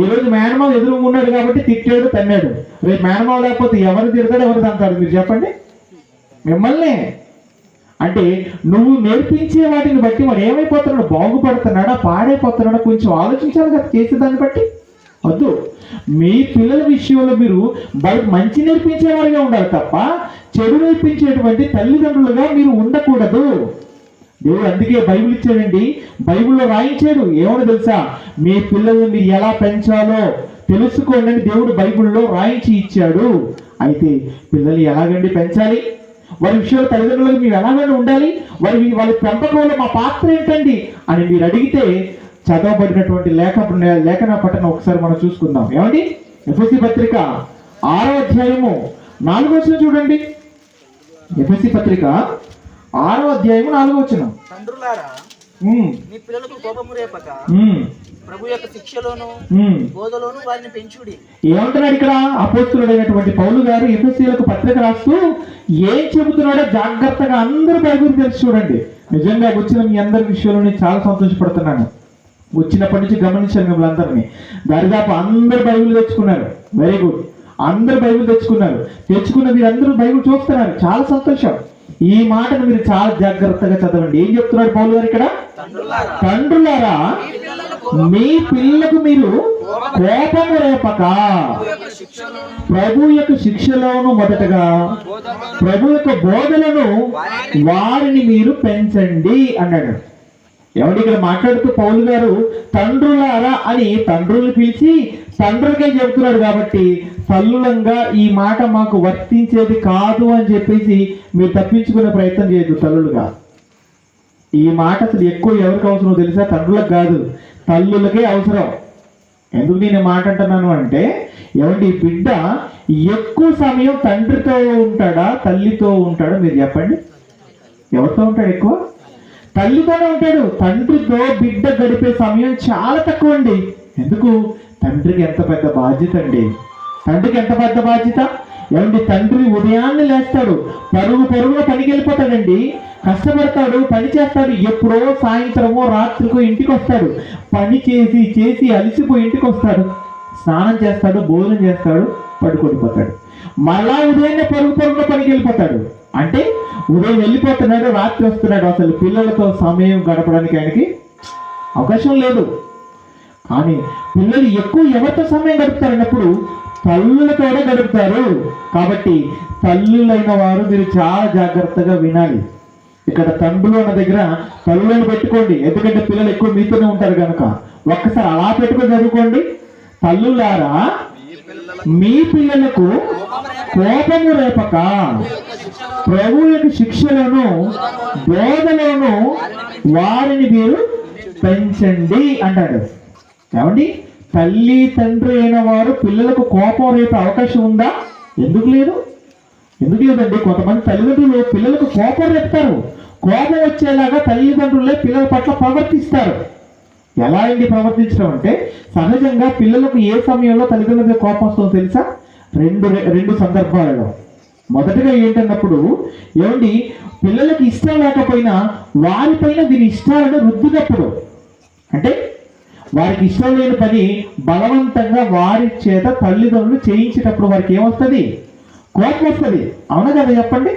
ఈరోజు మేనమామ ఎదురుగా ఉన్నాడు కాబట్టి తిట్టాడు, తన్నాడు. రేపు మేనమామ లేకపోతే ఎవరు తిడతాడు, ఎవరు తంతాడు? మీరు చెప్పండి. మిమ్మల్ని అంటే నువ్వు నేర్పించే వాటిని బట్టి వాడు ఏమైపోతున్నాడు, బాగుపడుతున్నాడా పాడైపోతున్నాడా కొంచెం ఆలోచించాలి కదా చేసేదాన్ని బట్టి. వద్దు, మీ పిల్లల విషయంలో మీరు మంచి నేర్పించేవారుగా ఉండాలి తప్ప చెడు నేర్పించేటువంటి తల్లిదండ్రులుగా మీరు ఉండకూడదు. దేవుడు అందుకే బైబిల్ ఇచ్చాడండి. బైబిల్లో రాయించాడు ఏమని తెలుసా, మీ పిల్లల్ని మీరు ఎలా పెంచాలో తెలుసుకోండి అని దేవుడు బైబిల్లో రాయించి ఇచ్చాడు. అయితే పిల్లల్ని ఎలాగండి పెంచాలి, వారి విషయంలో తల్లిదండ్రులకు మీరు ఎలాగైనా ఉండాలి, వాళ్ళ పెంపకంలో మా పాత్ర ఏంటండి అని మీరు అడిగితే చదవబడినటువంటి లేఖన పట్టణం ఒకసారి మనం చూసుకుందాం. ఏమండి, ఎఫెసీ పత్రిక 6వ అధ్యాయము 4వ వచనం చూడండి. ఎఫెసీ పత్రిక 6వ అధ్యాయము 4వ వచనం. తండ్రులారా, మీ పిల్లలకు కోపము రేపక ప్రభు యొక్క శిక్షలోను బోధలోను వారిని పెంచుడి. ఏమంటున్నాడు ఇక్కడ అపోస్తలుడైనటువంటి పౌలు గారు ఎఫెసీయులకు పత్రిక రాస్తూ ఏం చెబుతున్నాడో జాగ్రత్తగా అందరూ బైబిల్ తెలిసి చూడండి. నిజంగా వచ్చిన మీ అందరి విషయంలో నేను చాలా సంతోషపడుతున్నాను. వచ్చినప్పటి నుంచి గమనించాను మిమ్మల్ని అందరినీ. దరిదాపు అందరు బైబిల్ తెచ్చుకున్నారు. వెరీ గుడ్, అందరు బైబిల్ తెచ్చుకున్న మీరందరూ బైబిల్ చూస్తున్నారు, చాలా సంతోషం. ఈ మాటను మీరు చాలా జాగ్రత్తగా చదవండి. ఏం చెప్తున్నాడు పౌలు గారు ఇక్కడ? తండ్రులారా, మీ పిల్లలకు మీరు కోపము రేపక ప్రభు యొక్క శిక్షలోను మొదటగా ప్రభు యొక్క బోధలను వారిని మీరు పెంచండి అన్నాడు. ఏమంటే ఇక్కడ మాట్లాడుతూ పౌలు గారు తండ్రులారా అని తండ్రులు పిలిచి తండ్రులకే చెబుతున్నాడు కాబట్టి తల్లులంగా ఈ మాట మాకు వర్తించేది కాదు అని చెప్పేసి మీరు తప్పించుకునే ప్రయత్నం చేయదు. తల్లులుగా ఈ మాట అసలు ఎక్కువ ఎవరికి అవసరం తెలుసా? తండ్రులకు కాదు, తల్లులకే అవసరం. ఎందుకు నేను మాట అంటున్నాను అంటే, ఏమంటే బిడ్డ ఎక్కువ సమయం తండ్రితో ఉంటాడా తల్లితో ఉంటాడా? మీరు చెప్పండి, ఎవరితో ఉంటాడు? ఎక్కువ తల్లితోనే ఉంటాడు. తండ్రితో బిడ్డ గడిపే సమయం చాలా తక్కువ అండి. ఎందుకు? తండ్రికి ఎంత పెద్ద బాధ్యత అండి. తండ్రికి ఎంత పెద్ద బాధ్యత ఏమండి. తండ్రి ఉదయాన్నే లేస్తాడు, పరుగున పనికి వెళ్ళిపోతాడండి, కష్టపడతాడు, పని చేస్తాడు. ఎప్పుడో సాయంత్రమో రాత్రికో ఇంటికి వస్తాడు. పని చేసి అలసిపోయి ఇంటికి వస్తాడు, స్నానం చేస్తాడు, భోజనం చేస్తాడు, పడుకొనిపోతాడు. మళ్ళా ఉదయాన్నే పరుగున పనికి వెళ్ళిపోతాడు. అంటే ఉదయం వెళ్ళిపోతున్నాడు, రాత్రి వస్తున్నాడు. అసలు పిల్లలతో సమయం గడపడానికి ఆయనకి అవకాశం లేదు. కానీ పిల్లలు ఎక్కువ ఎవరితో సమయం గడుపుతారన్నప్పుడు తల్లులతోనే గడుపుతారు. కాబట్టి తల్లులైన వారు మీరు చాలా జాగ్రత్తగా వినాలి. ఇక్కడ తండ్రులు అన్న దగ్గర తల్లులను పెట్టుకోండి, ఎందుకంటే పిల్లలు ఎక్కువ మీతోనే ఉంటారు కనుక. ఒక్కసారి అలా పెట్టుకొని చదువుకోండి. తల్లులారా, మీ పిల్లలకు కోపము రేపక ప్రభు యొక్క శిక్షలను బోధలను వారిని మీరు పెంచండి అంటాడు. ఏమండి, తల్లి తండ్రి అయిన వారు పిల్లలకు కోపం రేపే అవకాశం ఉందా? ఎందుకు లేదండి. కొంతమంది తల్లిదండ్రులు పిల్లలకు కోపం రేపుతారు. కోపం వచ్చేలాగా తల్లిదండ్రులే పిల్లల పట్ల ప్రవర్తిస్తారు. ఎలా అండి ప్రవర్తించడం అంటే, సహజంగా పిల్లలకు ఏ సమయంలో తల్లిదండ్రులకు కోపం వస్తుందో తెలుసా? రెండు సందర్భాలలో. మొదటగా ఏంటన్నప్పుడు, ఏమండి, పిల్లలకి ఇష్టం లేకపోయినా వారిపైన వీరి ఇష్టాలను రుద్దినప్పుడు, అంటే వారికి ఇష్టం లేని పని బలవంతంగా వారి చేత తల్లిదండ్రులు చేయించేటప్పుడు వారికి ఏమొస్తుంది? కోపం వస్తుంది. అవునా కదా చెప్పండి?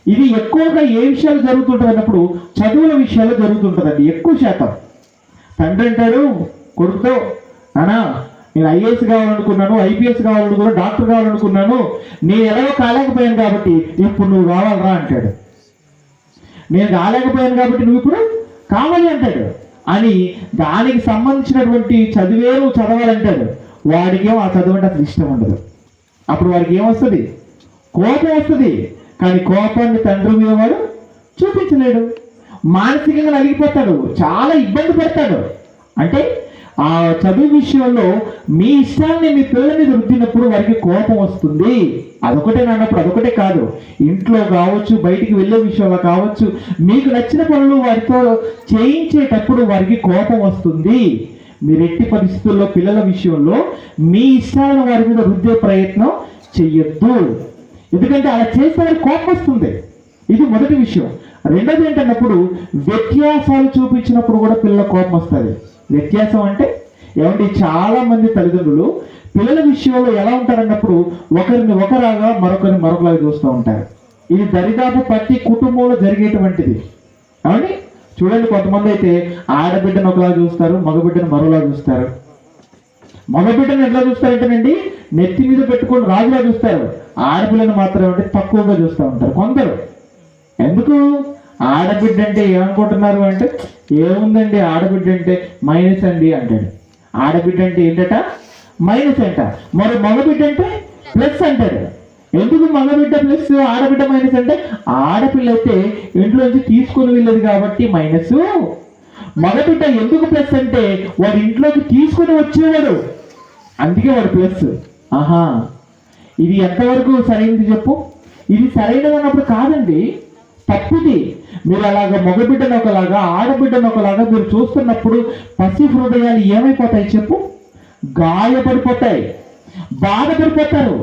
ఇది ఎక్కువగా ఏ విషయాలు జరుగుతుంటుంది అన్నప్పుడు చదువుల విషయాల్లో జరుగుతుంటుందండి ఎక్కువ శాతం. తండ్రి అంటాడు కొడుకుతో, నానా నేను ఐఏఎస్ కావాలనుకున్నాను, ఐపీఎస్ కావాలనుకున్నాను, డాక్టర్ కావాలనుకున్నాను, నేను ఎలాగో కాలేకపోయాను కాబట్టి ఇప్పుడు నువ్వు కావాలరా అంటాడు. నేను కాలేకపోయాను కాబట్టి నువ్వు ఇప్పుడు కావాలి అంటాడు. అని దానికి సంబంధించినటువంటి చదివే నువ్వు చదవాలంటాడు. వాడికేమో ఆ చదువు అంటే అసలు ఇష్టం ఉండదు. అప్పుడు వాడికి ఏమొస్తుంది? కోపం వస్తుంది. కానీ కోపాన్ని తండ్రి మీద వాడు చూపించలేడు. మానసికంగా నలిగిపోతాడు, చాలా ఇబ్బంది పడతాడు. అంటే ఆ చదువు విషయంలో మీ ఇష్టాన్ని మీ పిల్లల మీద రుద్దినప్పుడు వారికి కోపం వస్తుంది. అదొకటే అన్నప్పుడు అదొకటే కాదు, ఇంట్లో కావచ్చు, బయటికి వెళ్ళే విషయంలో కావచ్చు, మీకు నచ్చిన పనులు వారితో చేయించేటప్పుడు వారికి కోపం వస్తుంది. మీరు ఎట్టి పరిస్థితుల్లో పిల్లల విషయంలో మీ ఇష్టాలను వారి మీద రుద్దే ప్రయత్నం చెయ్యొద్దు. ఎందుకంటే అలా చేస్తే వారికి కోపం వస్తుంది. ఇది మొదటి విషయం. రెండోది ఏంటన్నప్పుడు వ్యత్యాసాలు చూపించినప్పుడు కూడా పిల్లల కోపం వస్తుంది. వ్యత్యాసం అంటే ఏమంటే చాలా మంది తల్లిదండ్రులు పిల్లల విషయంలో ఎలా ఉంటారన్నప్పుడు ఒకరిని ఒకలాగా మరొకరిని మరొకలాగా చూస్తూ ఉంటారు. ఇది దరిదాపు ప్రతి కుటుంబంలో జరిగేటువంటిది. అవునండి, చూడండి, కొంతమంది అయితే ఆడబిడ్డను ఒకలా చూస్తారు, మగబిడ్డను మరోలా చూస్తారు. మగబిడ్డను ఎట్లా చూస్తారంటేనండి నెత్తి మీద పెట్టుకొని రాజులా చూస్తారు, ఆడపిల్లను మాత్రం అంటే తక్కువగా చూస్తూ ఉంటారు కొందరు. ఎందుకు? ఆడబిడ్డ అంటే ఏమనుకుంటున్నారు అంటే, ఏముందండి ఆడబిడ్డ అంటే మైనస్ అండి అంటాడు. ఆడబిడ్డ అంటే ఏంటట? మైనస్ అంట. మరి మగబిడ్డ అంటే ప్లస్ అంటాడు. ఎందుకు మగబిడ్డ ప్లస్ ఆడబిడ్డ మైనస్ అంటే, ఆడపిల్ల అయితే ఇంట్లోంచి తీసుకుని వెళ్ళదు కాబట్టి మైనస్. మగబిడ్డ ఎందుకు ప్లస్ అంటే వాడు ఇంట్లోకి తీసుకుని వచ్చేవాడు, అందుకే వాడు ప్లస్. ఆహా, ఇది ఎంతవరకు సరైనది చెప్పు? ఇది సరైనది అన్నప్పుడు కాదండి, తప్పుది. మీరు అలాగా మగబిడ్డను ఒకలాగా ఆడబిడ్డను ఒకలాగా మీరు చూస్తున్నప్పుడు పసి హృదయాలు ఏమైపోతాయి చెప్పు? గాయపడిపోతాయి, బాధపడిపోతారు.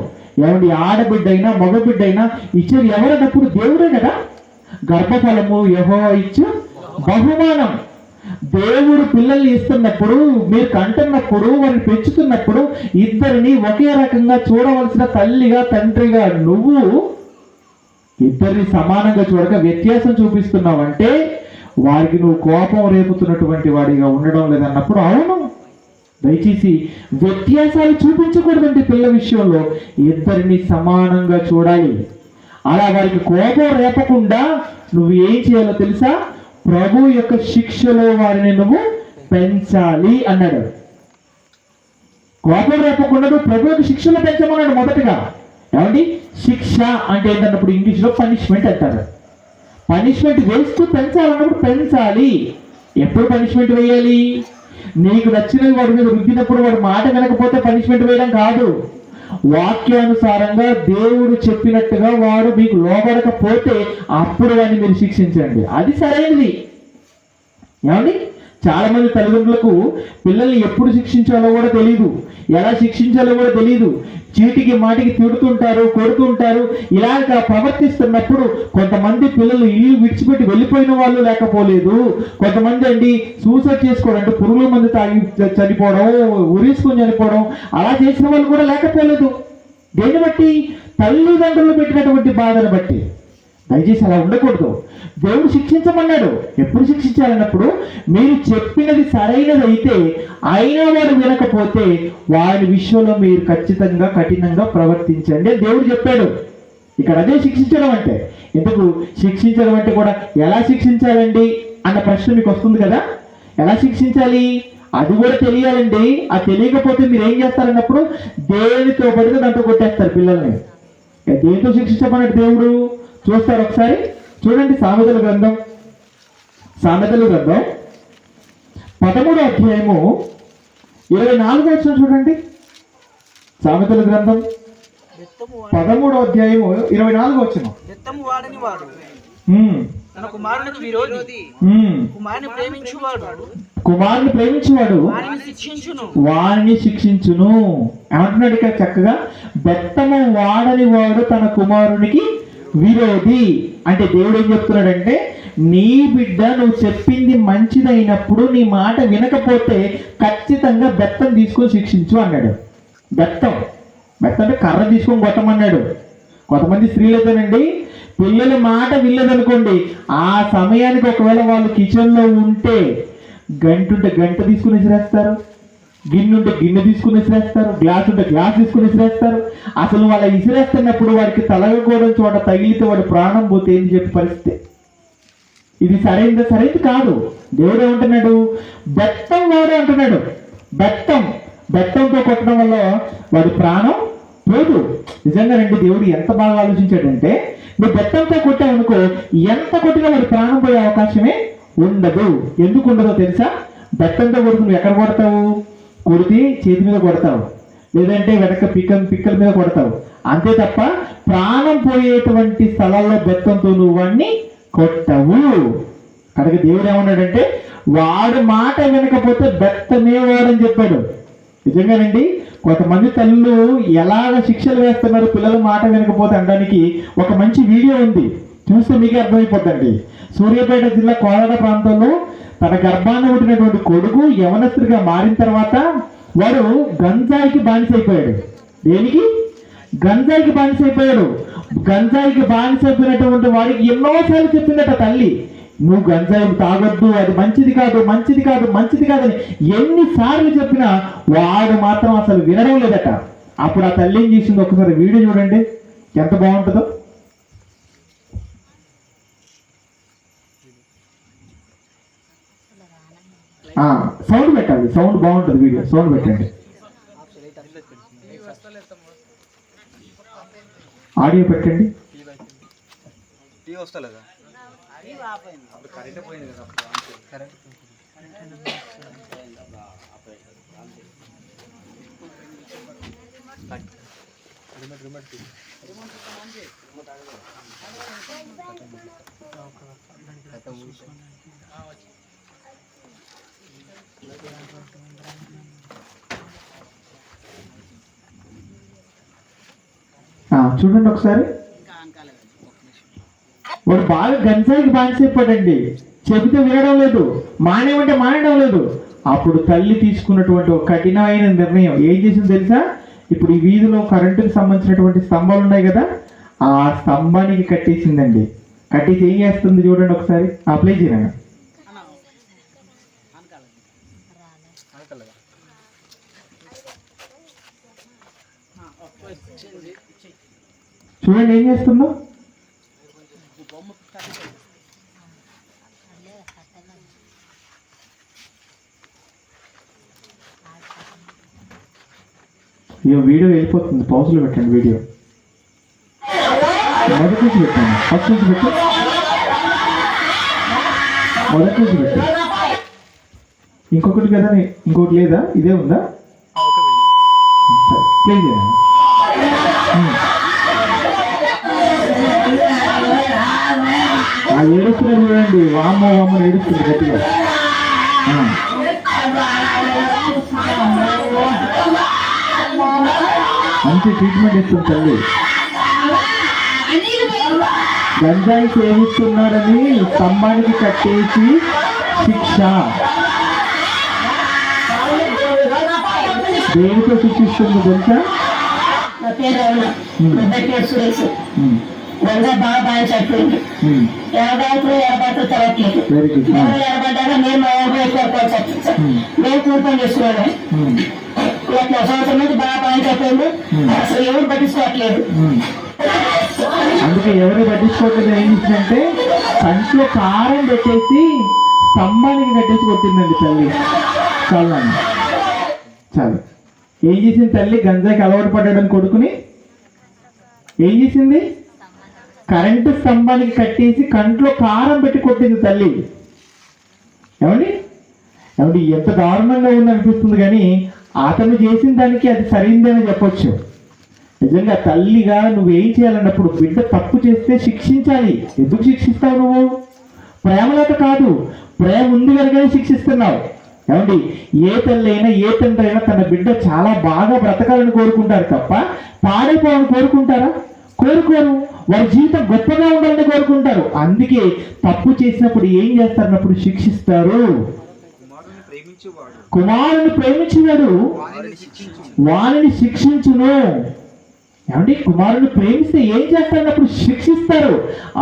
ఏమండి, ఆడబిడ్డ అయినా మగబిడ్డ అయినా ఇచ్చేది ఎవరన్నప్పుడు దేవుడే కదా. గర్భఫలము యెహోవా ఇచ్చు బహుమానం. దేవుడు పిల్లల్ని ఇస్తున్నప్పుడు, మీరు కంటున్నప్పుడు, వారిని పెంచుతున్నప్పుడు ఇద్దరిని ఒకే రకంగా చూడవలసిన తల్లిగా తండ్రిగా నువ్వు ఇద్దరిని సమానంగా చూడక వ్యత్యాసం చూపిస్తున్నావంటే వారికి నువ్వు కోపం రేపుతున్నటువంటి వాడిగా ఉండడం లేదన్నప్పుడు అవును. దయచేసి వ్యత్యాసాలు చూపించకూడదండి పిల్లల విషయంలో, ఇద్దరిని సమానంగా చూడాలి. అలా వారికి కోపం రేపకుండా నువ్వు ఏం చేయాలో తెలుసా? ప్రభు యొక్క శిక్షలో వారిని నువ్వు పెంచాలి అన్నాడు. కోపం రేపకుండా నువ్వు ప్రభు యొక్క శిక్షలో పెంచమన్నాడు మొదటగా. ఏమండి, శిక్ష అంటే ఏంటన్నప్పుడు ఇంగ్లీష్లో పనిష్మెంట్ అంటారు. పనిష్మెంట్ వేస్తూ పెంచాలన్నప్పుడు పెంచాలి. ఎప్పుడు పనిష్మెంట్ వేయాలి? నీకు నచ్చినవి వాడి మీద రుద్దినప్పుడు వాడు మాట వినకపోతే పనిష్మెంట్ వేయడం కాదు. వాక్యానుసారంగా దేవుడు చెప్పినట్టుగా వాడు మీకు లోబడకపోతే అప్పుడు వాడిని మీరు శిక్షించండి, అది సరైనది. ఏమండి, చాలా మంది తల్లిదండ్రులకు పిల్లల్ని ఎప్పుడు శిక్షించాలో కూడా తెలియదు, ఎలా శిక్షించాలో కూడా తెలియదు. చీటికి మాటికి తిడుతుంటారు, కొడుతుంటారు. ఇలాగ ప్రవర్తిస్తున్నప్పుడు కొంతమంది పిల్లలు ఇల్లు విడిచిపెట్టి వెళ్ళిపోయిన వాళ్ళు లేకపోలేదు. కొంతమంది అండి సూసైడ్ చేసుకోవడం అంటే పురుగుల మంది తాగి చనిపోవడం, ఉరేసుకొని చనిపోవడం, అలా చేసిన వాళ్ళు కూడా లేకపోలేదు. దేన్ని బట్టి? తల్లిదండ్రులు పెట్టినటువంటి బాధను బట్టి. దయచేసి అలా ఉండకూడదు. దేవుడు శిక్షించమన్నాడు. ఎప్పుడు శిక్షించాలన్నప్పుడు మీరు చెప్పినది సరైనది అయితే, అయినా వాడు వినకపోతే వాడి విషయంలో మీరు ఖచ్చితంగా కఠినంగా ప్రవర్తించండి అని దేవుడు చెప్పాడు. ఇక్కడ అదే శిక్షించడం అంటే. ఎందుకు శిక్షించడం అంటే కూడా ఎలా శిక్షించాలండి అన్న ప్రశ్న మీకు వస్తుంది కదా. ఎలా శిక్షించాలి అది కూడా తెలియాలండి. అది తెలియకపోతే మీరు ఏం చేస్తారన్నప్పుడు దేనితో పడితే దాంతో కొట్టేస్తారు పిల్లల్ని. దేనితో శిక్షించమన్నాడు దేవుడు చూస్తారు ఒకసారి. చూడండి, సామెతల గ్రంథం 13వ అధ్యాయము 24వ వచనం చూడండి. సామెతల గ్రంథం 13వ అధ్యాయము 24వ వచనం. బెత్తము వాడని వాడు తన కుమారునికి విరోధి, కుమారుని ప్రేమించువాడు వారిని శిక్షించును. ఏమంటున్నాడు ఇక్కడ చక్కగా? బెత్తము వాడని వాడు తన కుమారునికి విరోధి. అంటే దేవుడు ఏం చెప్తున్నాడంటే, నీ బిడ్డ నువ్వు చెప్పింది మంచిదైనప్పుడు నీ మాట వినకపోతే ఖచ్చితంగా బెత్తం తీసుకొని శిక్షించు అన్నాడు. బెత్తం అంటే కర్ర తీసుకొని కొట్టమన్నాడు. కొంతమంది స్త్రీలతోనండి పిల్లల మాట వినలేదనుకోండి, ఆ సమయానికి ఒకవేళ వాళ్ళు కిచెన్లో ఉంటే గంట ఉంటే గంట తీసుకుని విసిరేస్తారు, గిన్నె ఉంటే గిన్నె తీసుకుని విసిరేస్తారు, గ్లాస్ ఉంటే గ్లాస్ తీసుకుని విసిరేస్తారు. అసలు వాళ్ళ విసిరేస్తున్నప్పుడు వాడికి తలగకూడని చోట తగిలితే వాడు ప్రాణం పోతే ఏంటి చెప్పి పరిస్థితి. ఇది సరైనది కాదు. దేవుడు ఏమంటున్నాడు? బెత్తం వాడు అంటున్నాడు. బెత్తంతో కొట్టడం వల్ల వాడి ప్రాణం పోదు. నిజంగా రండి, దేవుడు ఎంత బాగా ఆలోచించాడంటే, నువ్వు బెత్తంతో కొట్టావనుకో ఎంత కొట్టినా వాడి ప్రాణం పోయే అవకాశమే ఉండదు. ఎందుకు ఉండదో తెలుసా? బెత్తంతో కొడుకు నువ్వు ఎక్కడ కొడతావు? కొడితే చేతి మీద కొడతావు, లేదంటే వెనక పిక్కల మీద కొడతావు, అంతే తప్ప ప్రాణం పోయేటువంటి స్థలాల్లో బెత్తంతో నువ్వు వాడిని కొట్టవు. కనుక దేవుడు ఏమన్నాడంటే, వాడు మాట వినకపోతే బెత్తమే వాడని చెప్పాడు. నిజంగానండి, కొంతమంది తల్లులు ఎలాగ శిక్షలు వేస్తున్నారు పిల్లల మాట వినకపోతే అనడానికి ఒక మంచి వీడియో ఉంది, చూస్తే మీకే అర్థమైపోద్దండి. సూర్యాపేట జిల్లా కోలాడ ప్రాంతంలో తన గర్భాన్ని పుట్టినటువంటి కొడుకు యవనస్తుడిగా మారిన తర్వాత వాడు గంజాయికి బానిసైపోయాడు. దేనికి? గంజాయికి బానిసైపోయాడు. గంజాయికి బానిసైపోయినటువంటి వాడికి ఎన్నోసార్లు చెప్పిందట తల్లి, నువ్వు గంజాయి తాగొద్దు, అది మంచిది కాదు, మంచిది కాదు, మంచిది కాదని ఎన్నిసార్లు చెప్పినా వాడు మాత్రం అసలు వినడం లేదట. అప్పుడు ఆ తల్లి ఏం చేసింది, ఒకసారి వీడియో చూడండి ఎంత బాగుంటుందో. సౌండ్ పెట్టాలి, సౌండ్ బాగుంటుంది, వీడియో సౌండ్ పెట్టండి, ఆడియో పెట్టండి. చూడండి ఒకసారి, వాడు బాగా గంజాయికి బానిసైపోయాడండి, చెబితే వినడం లేదు, మానేమంటే మానేయడం లేదు. అప్పుడు తల్లి తీసుకున్నటువంటి ఒక కఠినమైన నిర్ణయం ఏం చేసింది తెలుసా? ఇప్పుడు ఈ వీధిలో కరెంటుకి సంబంధించినటువంటి స్తంభాలు ఉన్నాయి కదా, ఆ స్తంభానికి కట్టేసిందండి. కట్టేసి ఏం చేస్తుంది చూడండి ఒకసారి, అప్లై చేయండి. చూడండి ఏం చేస్తుందో. ఈ వీడియో వెళ్ళిపోతుంది, పౌజ్లో పెట్టండి వీడియో, మొదటి నుంచి పెట్టండి, ఫస్ట్ నుంచి పెట్టి మొదటి నుంచి పెట్టి. ఇంకొకటి కదా, ఇంకొకటి లేదా, ఇదే ఉందా? ప్లే చేయండి. ఏడుస్తున్నారు చూడండి, వామ్మో వామ్మని ఏడుస్తుంది గట్టిగా. మంచి ట్రీట్మెంట్ ఇస్తుంది తల్లి. గంజాయి సేవిస్తున్నారని స్తంభానికి కట్టేసి శిక్ష. దేనితో శిక్షిస్తుంది తెలుసా? గంగా బాగా బాగా చెప్పండి, ఎడబాటు తెలట్లేదు. ఎడబడ్డాక మేము మేము కూర్చొని చేసుకున్నాను. ఇట్లా సంవత్సరం నుంచి బాగా బాగా చెప్పండి, అసలు ఎవరు పట్టించుకోవట్లేదు. అందుకే ఎవరు పట్టించుకోవట్లేదు. ఏం చేసిందంటే కంట్లో కారం పెట్టేసి స్తంభానికి కట్టేసి కొట్టిందండి తల్లి. చాలా చాలు. ఏం చేసింది తల్లి? గంజాయికి అలవాటు పడ్డాడని కొడుకుని ఏం చేసింది? కరెంటు స్తంభానికి కట్టేసి కంట్లో కారం పెట్టి కొట్టింది తల్లి. ఏమండి ఏమండి ఎంత దారుణంగా ఉంది అనిపిస్తుంది, కానీ అతను చేసిన దానికి అది సరైందని చెప్పొచ్చు. నిజంగా తల్లిగా నువ్వేం చేయాలన్నప్పుడు బిడ్డ తప్పు చేస్తే శిక్షించాలి. ఎందుకు శిక్షిస్తావు నువ్వు? ప్రేమ లేక కాదు, ప్రేమ ఉంది కనుకనే శిక్షిస్తున్నావు. ఏమండి ఏ తల్లి అయినా ఏ తండ్రి అయినా తన బిడ్డ చాలా బాగా బ్రతకాలని కోరుకుంటారు తప్ప పాడైపోవాలని కోరుకుంటారా? కోరుకోరు. వారి జీవితం గొప్పగా ఉండాలని కోరుకుంటారు. అందుకే తప్పు చేసినప్పుడు ఏం చేస్తారన్నప్పుడు శిక్షిస్తారు. కుమారుని ప్రేమించినాడు వారిని శిక్షించును. ఏమండి కుమారుని ప్రేమిస్తే ఏం చేస్తారన్నప్పుడు శిక్షిస్తారు.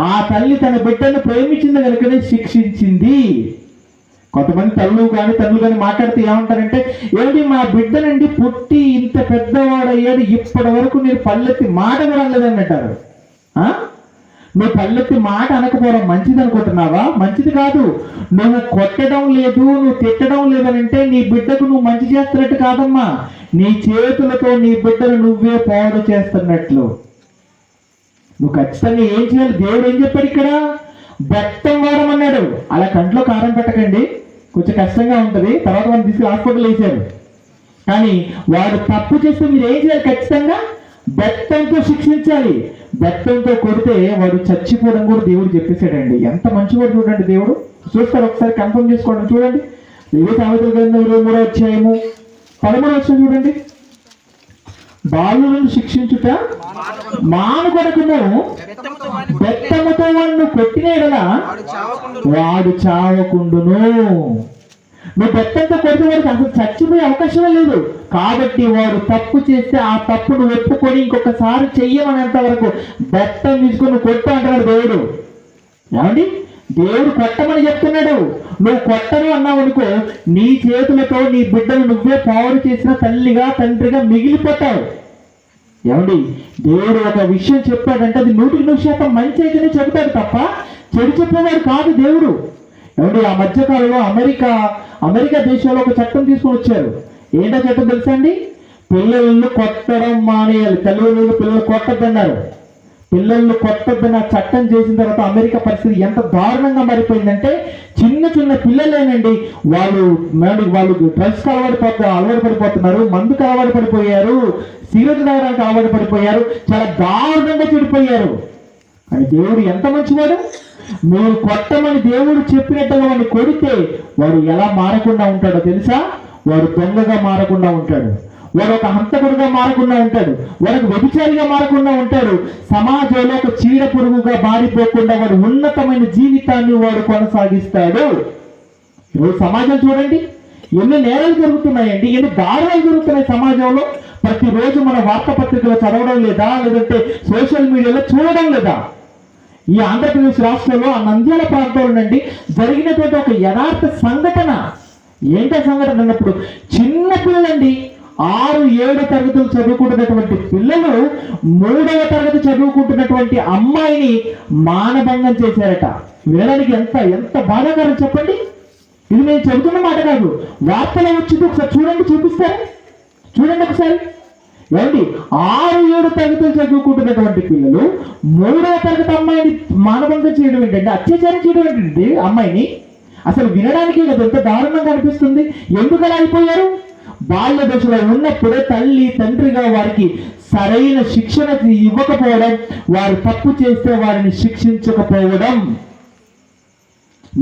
ఆ తల్లి తన బిడ్డను ప్రేమించింది కనుకనే శిక్షించింది. కొంతమంది తల్లు కానీ తండ్రులు కానీ మాట్లాడితే ఏమంటారంటే, ఏమిటి మా బిడ్డనండి పుట్టి ఇంత పెద్దవాడయ్యాడు ఇప్పటి వరకు నేను పల్లెత్తి మాట కూడా అనలేదని అంటారు. నువ్వు పల్లెత్తి మాట అనకపోవడం మంచిది అనుకుంటున్నావా? మంచిది కాదు. నువ్వు కొట్టడం లేదు, నువ్వు తిట్టడం లేదనంటే నీ బిడ్డకు నువ్వు మంచి చేస్తున్నట్టు కాదమ్మా. నీ చేతులతో నీ బిడ్డను నువ్వే పాడు చేస్తున్నట్లు. నువ్వు ఖచ్చితంగా ఏం చేయాలి? దేవుడు ఏం చెప్పాడు ఇక్కడ? బెత్తం వాడమన్నాడు. అలా కంట్లో కారం పెట్టకండి, కొంచెం కష్టంగా ఉంటుంది. తర్వాత మనం తీసుకుని హాస్పిటల్ వేసారు. కానీ వాడు తప్పు చేస్తే మీరు ఏం చేయాలి? ఖచ్చితంగా బెత్తంతో శిక్షించాలి. బెత్తంతో కొడితే వాడు చచ్చిపోవడం కూడా దేవుడు చెప్పేశాడండి. ఎంత మంచివాడు చూడండి దేవుడు. చూస్తారు ఒకసారి కన్ఫర్మ్ చేసుకోండి. చూడండి ఇదే సామెతల గ్రంథం 23వ అధ్యాయము 13వ వచనం చూడండి. బాలులను శిక్షించుట మానుకొనకును, బెత్తముతో వాడిని కొట్టిన ఎడల వాడు చావకుండును. నువ్వు బెత్తంతో కొడితే వాడికి అసలు చచ్చిపోయే అవకాశమే లేదు. కాబట్టి వాడు తప్పు చేస్తే ఆ తప్పును ఒప్పుకొని ఇంకొకసారి చెయ్యమనేంత వరకు బెత్తం తీసుకొని నువ్వు కొట్టు అంటున్నాడు దేవుడు. ఏమండి, దేవుడు కొట్టమని చెప్తున్నాడు. నువ్వు కొట్టను అన్నావు అనుకో, నీ చేతులతో నీ బిడ్డను నువ్వే పాడు చేసిన తల్లిగా తండ్రిగా మిగిలిపోతావు. ఏమండి, దేవుడు ఒక విషయం చెప్పాడంటే అది 100% మంచి అయితేనే చెబుతాడు తప్ప చెడు చెప్పేవాడు కాదు దేవుడు. ఏమండి, ఆ మధ్యకాలంలో అమెరికా దేశంలో ఒక చట్టం తీసుకొని వచ్చారు. ఏంటో చట్టం తెలుసా అండి? పిల్లలను కొట్టడం మానేయాలి. తల్లిదండ్రులు పిల్లలు కొట్టద్దన్నారు. పిల్లలను కొట్టద్దన్న చట్టం చేసిన తర్వాత అమెరికా పరిస్థితి ఎంత దారుణంగా మారిపోయిందంటే, చిన్న చిన్న పిల్లలేనండి వాళ్ళు డ్రగ్స్కి అలవాటు పడిపోతున్నారు, మందుకు అలవాటు పడిపోయారు, సిగరెట్ తాగడానికి అలవాటు పడిపోయారు, చాలా దారుణంగా చెడిపోయారు. అని దేవుడు ఎంత మంచివాడు. మీరు కొట్టమని దేవుడు చెప్పినట్టుగా వాడిని కొడితే వాడు ఎలా మారకుండా ఉంటాడో తెలుసా? వాడు దొంగగా మారకుండా ఉంటాడు, వాడు ఒక హంతకుడుగా మారకుండా ఉంటాడు, వాడు వ్యభిచారిగా మారకుండా ఉంటాడు, సమాజంలో ఒక చీడ పురుగుగా మారిపోకుండా వాడు ఉన్నతమైన జీవితాన్ని వాడు కొనసాగిస్తాడు. ఈరోజు సమాజం చూడండి, ఎన్ని నేరాలు జరుగుతున్నాయండి, ఎన్ని దారుణాలు జరుగుతున్నాయి సమాజంలో. ప్రతిరోజు మన వార్తాపత్రికలో చదవడం లేదా, లేదంటే సోషల్ మీడియాలో చూడడం లేదా? ఈ ఆంధ్రప్రదేశ్ రాష్ట్రంలో ఆ నంద్యాల ప్రాంతంలో నుండి జరిగినటువంటి ఒక యథార్థ సంఘటన. ఏంటో సంఘటన అన్నప్పుడు, చిన్న పిల్లలండి 6-7 తరగతులు చదువుకుంటున్నటువంటి పిల్లలు 3వ తరగతి చదువుకుంటున్నటువంటి అమ్మాయిని మానభంగం చేశారట. వినడానికి ఎంత బాధాకరం చెప్పండి. ఇది నేను చెబుతున్న మాట కాదు, వార్తలో వచ్చింది. ఒకసారి చూడండి, చూడండి ఒకసారి. ఏమండి, 6-7 తరగతులు చదువుకుంటున్నటువంటి పిల్లలు 3వ తరగతి అమ్మాయిని మానభంగం చేయడం ఏంటంటే, అత్యాచారం చేయడం ఏంటంటే అమ్మాయిని. అసలు వినడానికి కదా ఎంత దారుణంగా అనిపిస్తుంది. ఎందుకు అలా అయిపోయారు? బాల్య దశలో ఉన్నప్పుడే తల్లి తండ్రిగా వారికి సరైన శిక్షణ ఇవ్వకపోవడం, వారు తప్పు చేస్తే వారిని శిక్షించకపోవడం.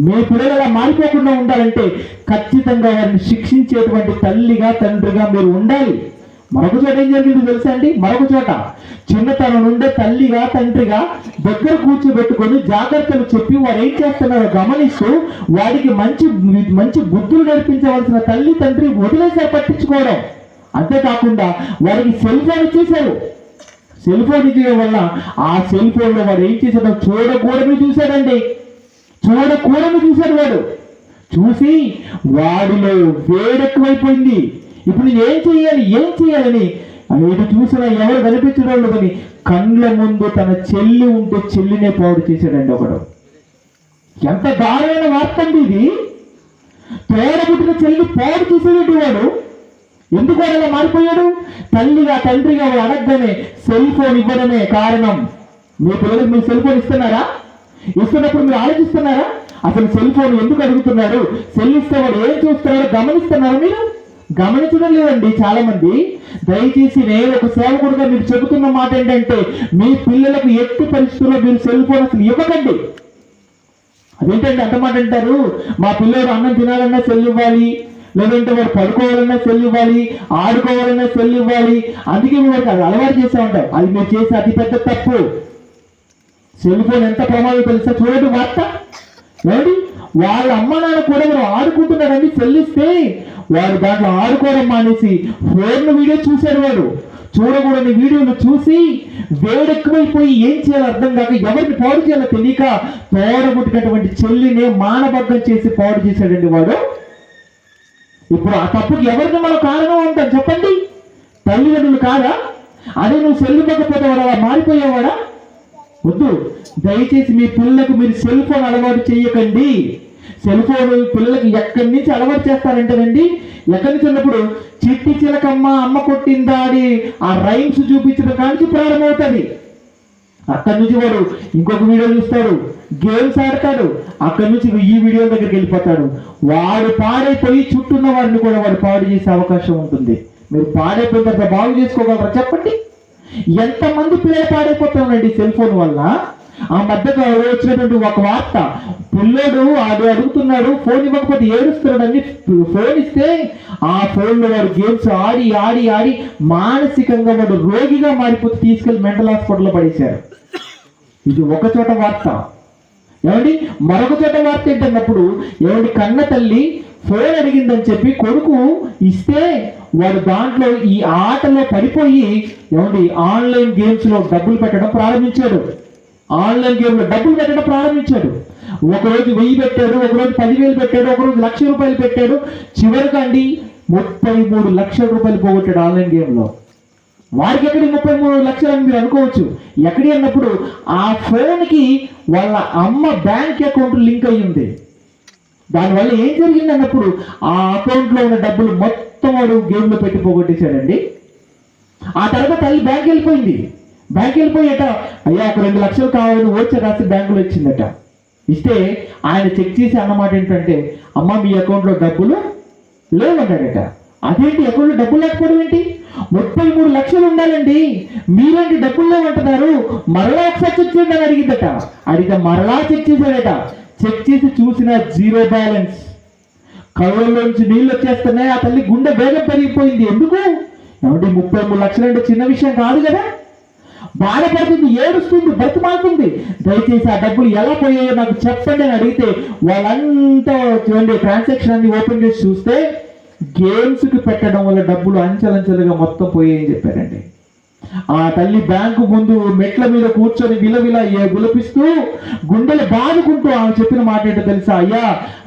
మీ పిల్లలు అలా మారిపోకుండా ఉండాలంటే ఖచ్చితంగా వారిని శిక్షించేటువంటి తల్లిగా తండ్రిగా మీరు ఉండాలి. మరొక చోట ఏం జరిగింది తెలుసా అండి? మరొక చోట చిన్నతనం నుండే తల్లిగా తండ్రిగా దగ్గర కూర్చోబెట్టుకొని జాగ్రత్తలు చెప్పి వారు ఏం చేస్తున్నారో గమనిస్తూ వాడికి మంచి బుద్ధులు నేర్పించవలసిన తల్లి తండ్రి వదిలేసారు పట్టించుకోవడం. అంతేకాకుండా వారికి సెల్ ఫోన్ ఇచ్చేశారు. సెల్ ఫోన్ ఇచ్చడం వల్ల ఆ సెల్ ఫోన్లో వాడు ఏం చేశాడో చూడకూడని చూశాడండి. వాడు చూసి వాడిలో వేడెక్కువైపోయింది. ఇప్పుడు నేను ఏం చేయాలని ఎటు చూసినా ఎవరు కనిపించడం లేదని కళ్ళ ముందు తన చెల్లి ఉంటే చెల్లినే పాడు చేశాడండి ఒకడు. ఎంత దారుణమైన వార్త అండి ఇది. తోడబుట్టిన చెల్లి పాడు చేసేటట్టు వాడు ఎందుకు అలా మారిపోయాడు? తల్లిగా తండ్రిగా వాడు అడగగానే సెల్ ఫోన్ ఇవ్వడమే కారణం. మీ పిల్లలకు మీరు సెల్ ఫోన్ ఇస్తున్నారా? ఇస్తున్నప్పుడు మీరు ఆలోచిస్తున్నారా? అసలు సెల్ ఫోన్ ఎందుకు అడుగుతున్నారు? సెల్ ఇస్తే వాడు ఏం చూస్తున్నారో గమనిస్తున్నారా? మీరు గమనించడం లేదండి చాలా మంది. దయచేసి నేను ఒక సేవకుడుగా మీరు చెబుతున్న మాట ఏంటంటే, మీ పిల్లలకు ఎట్టి పరిస్థితుల్లో మీరు సెల్ ఫోన్ అసలు ఇవ్వకండి. అదేంటండి అంత మాట అంటారు? మా పిల్లలు అన్నం తినాలన్నా సెల్ ఇవ్వాలి, లేదంటే వాడు పడుకోవాలన్నా సెల్ ఇవ్వాలి, ఆడుకోవాలన్నా సెల్ ఇవ్వాలి. అందుకే మీరు అది అలవాటు చేస్తూ ఉంటారు. అది మీరు చేసే అతిపెద్ద తప్పు. సెల్ ఫోన్ ఎంత ప్రమాదం తెలుసా? చూడండి వార్త. ఏమండి, వాళ్ళ అమ్మ నాన్న కూడా మనం ఆడుకుంటున్నాడండి. సెల్ ఇస్తే వాడు దాంట్లో ఆడుకోవడం మానేసి ఫోన్ వీడియో చూశాడు. వాడు చూడకూడని వీడియోలు చూసి వేడెక్కువైపోయి ఏం చేయాలో అర్థం కాక, ఎవరిని పాడు చేయాలో తెలియక తోడబుట్టినటువంటి చెల్లిని మానభంగం చేసి పాడు చేశాడండి వాడు. ఇప్పుడు ఆ తప్పుకి ఎవరిని మనం కారణం ఉంటాం చెప్పండి? తల్లిదండ్రులు కాదా? అదే నువ్వు సెల్ ఇవ్వకపోతే వాడు అలా మారిపోయేవాడా? వద్దు. దయచేసి మీ పిల్లలకు మీరు సెల్ ఫోన్ అలవాటు చేయకండి. సెల్ ఫోన్ పిల్లలకి ఎక్కడి నుంచి అలవాటు చేస్తారంటేనండి, ఎక్కడి నుంచి ఉన్నప్పుడు చిట్టి చిలకమ్మ అమ్మ కొట్టిందా అని ఆ రైమ్స్ చూపించడం కానీ ప్రారంభమవుతుంది. అక్కడి నుంచి వాడు ఇంకొక వీడియో చూస్తాడు, గేమ్స్ ఆడతాడు, అక్కడి నుంచి ఈ వీడియో దగ్గరికి వెళ్ళిపోతాడు. వాడు పాడైపోయి చుట్టూన్న వారిని కూడా వాడు పాడు చేసే అవకాశం ఉంటుంది. మీరు పాడైపోయిన తర్వాత బాగు చేసుకోగలరా చెప్పండి? ఎంతమంది పిల్లలు పాడైపోతామండి సెల్ ఫోన్ వల్ల. ఆ మధ్యలో వచ్చినటువంటి ఒక వార్త, పిల్లడు అడుగుతున్నాడు, ఫోన్ ఇవ్వకపోతే ఏడుస్తున్నాడని ఫోన్ ఇస్తే ఆ ఫోన్లో వాడు గేమ్స్ ఆడి ఆడి ఆడి మానసికంగా వాడు రోగిగా మారిపోతే తీసుకెళ్లి మెంటల్ హాస్పిటల్లో పడేశారు. ఇది ఒక చోట వార్త. ఏమండి, మరొక చోట వార్త ఏంటన్నప్పుడు, ఏమండి, కన్న తల్లి ఫోన్ అడిగిందని చెప్పి కొడుకు ఇస్తే వాడు దాంట్లో ఈ ఆటలో పడిపోయి ఏమండి ఆన్లైన్ గేమ్స్లో డబ్బులు పెట్టడం ప్రారంభించాడు. ఆన్లైన్ గేమ్లో డబ్బులు పెట్టడం ప్రారంభించాడు. ఒకరోజు 1000 పెట్టాడు, ఒకరోజు 10,000 పెట్టాడు, ఒకరోజు 1,00,000 రూపాయలు పెట్టాడు. చివరికి అండి 33 లక్షల రూపాయలు పోగొట్టాడు ఆన్లైన్ గేమ్లో. వారికి ఎక్కడి 33 లక్షలు అని మీరు అనుకోవచ్చు. ఎక్కడి అన్నప్పుడు ఆ ఫోన్కి వాళ్ళ అమ్మ బ్యాంక్ అకౌంట్ లింక్ అయ్యి ఉంది. దానివల్ల ఏం జరిగింది అన్నప్పుడు ఆ అకౌంట్లో ఉన్న డబ్బులు మొత్తం వాడు గేమ్లో పెట్టి పోగొట్టేశాడండి. ఆ తర్వాత తల్లి బ్యాంక్ వెళ్ళిపోయింది. బ్యాంక్ వెళ్ళిపోయాట, అయ్యా ఒక 2 లక్షలు కావాలని వచ్చి రాసి బ్యాంకులో ఇచ్చిందట. ఇస్తే ఆయన చెక్ చేసి అన్నమాట ఏంటంటే, అమ్మ మీ అకౌంట్లో డబ్బులు లేవన్నాడట. అదేంటి అకౌంట్లో డబ్బులు లేకపోవడం ఏంటి? 33 లక్షలు ఉండాలండి, మీరేంటి డబ్బులు లేవంటున్నారు, మరలా ఒకసారి చెక్ చేయండి అని అడిగిందట. అడిగితే మరలా చెక్ చేశాడట. చెక్ చేసి చూసిన 0 బ్యాలెన్స్. కళ్ళలోంచి నీళ్ళు వచ్చేస్తున్నాయి. ఆ తల్లి గుండె వేగం పెరిగిపోయింది. ఎందుకు? ఏమంటే 33 లక్షలు అంటే చిన్న విషయం కాదు కదా. బాధపడుతుంది, ఏడుస్తుంది, బ్రతిమాలుతుంది. దయచేసి ఆ డబ్బులు ఎలా పోయాయో నాకు చెప్పండి అని అడిగితే వాళ్ళంతా చూడండి ట్రాన్సాక్షన్ అన్ని ఓపెన్ చేసి చూస్తే గేమ్స్కి పెట్టడం వల్ల డబ్బులు అంచెలంచెలుగా మొత్తం పోయాయని చెప్పారండి. ఆ తల్లి బ్యాంకు ముందు మెట్ల మీద కూర్చొని విలవిల గులపిస్తూ గుండెలు బాదుకుంటూ ఆమె చెప్పిన మాట ఏంటో తెలుసా? అయ్యా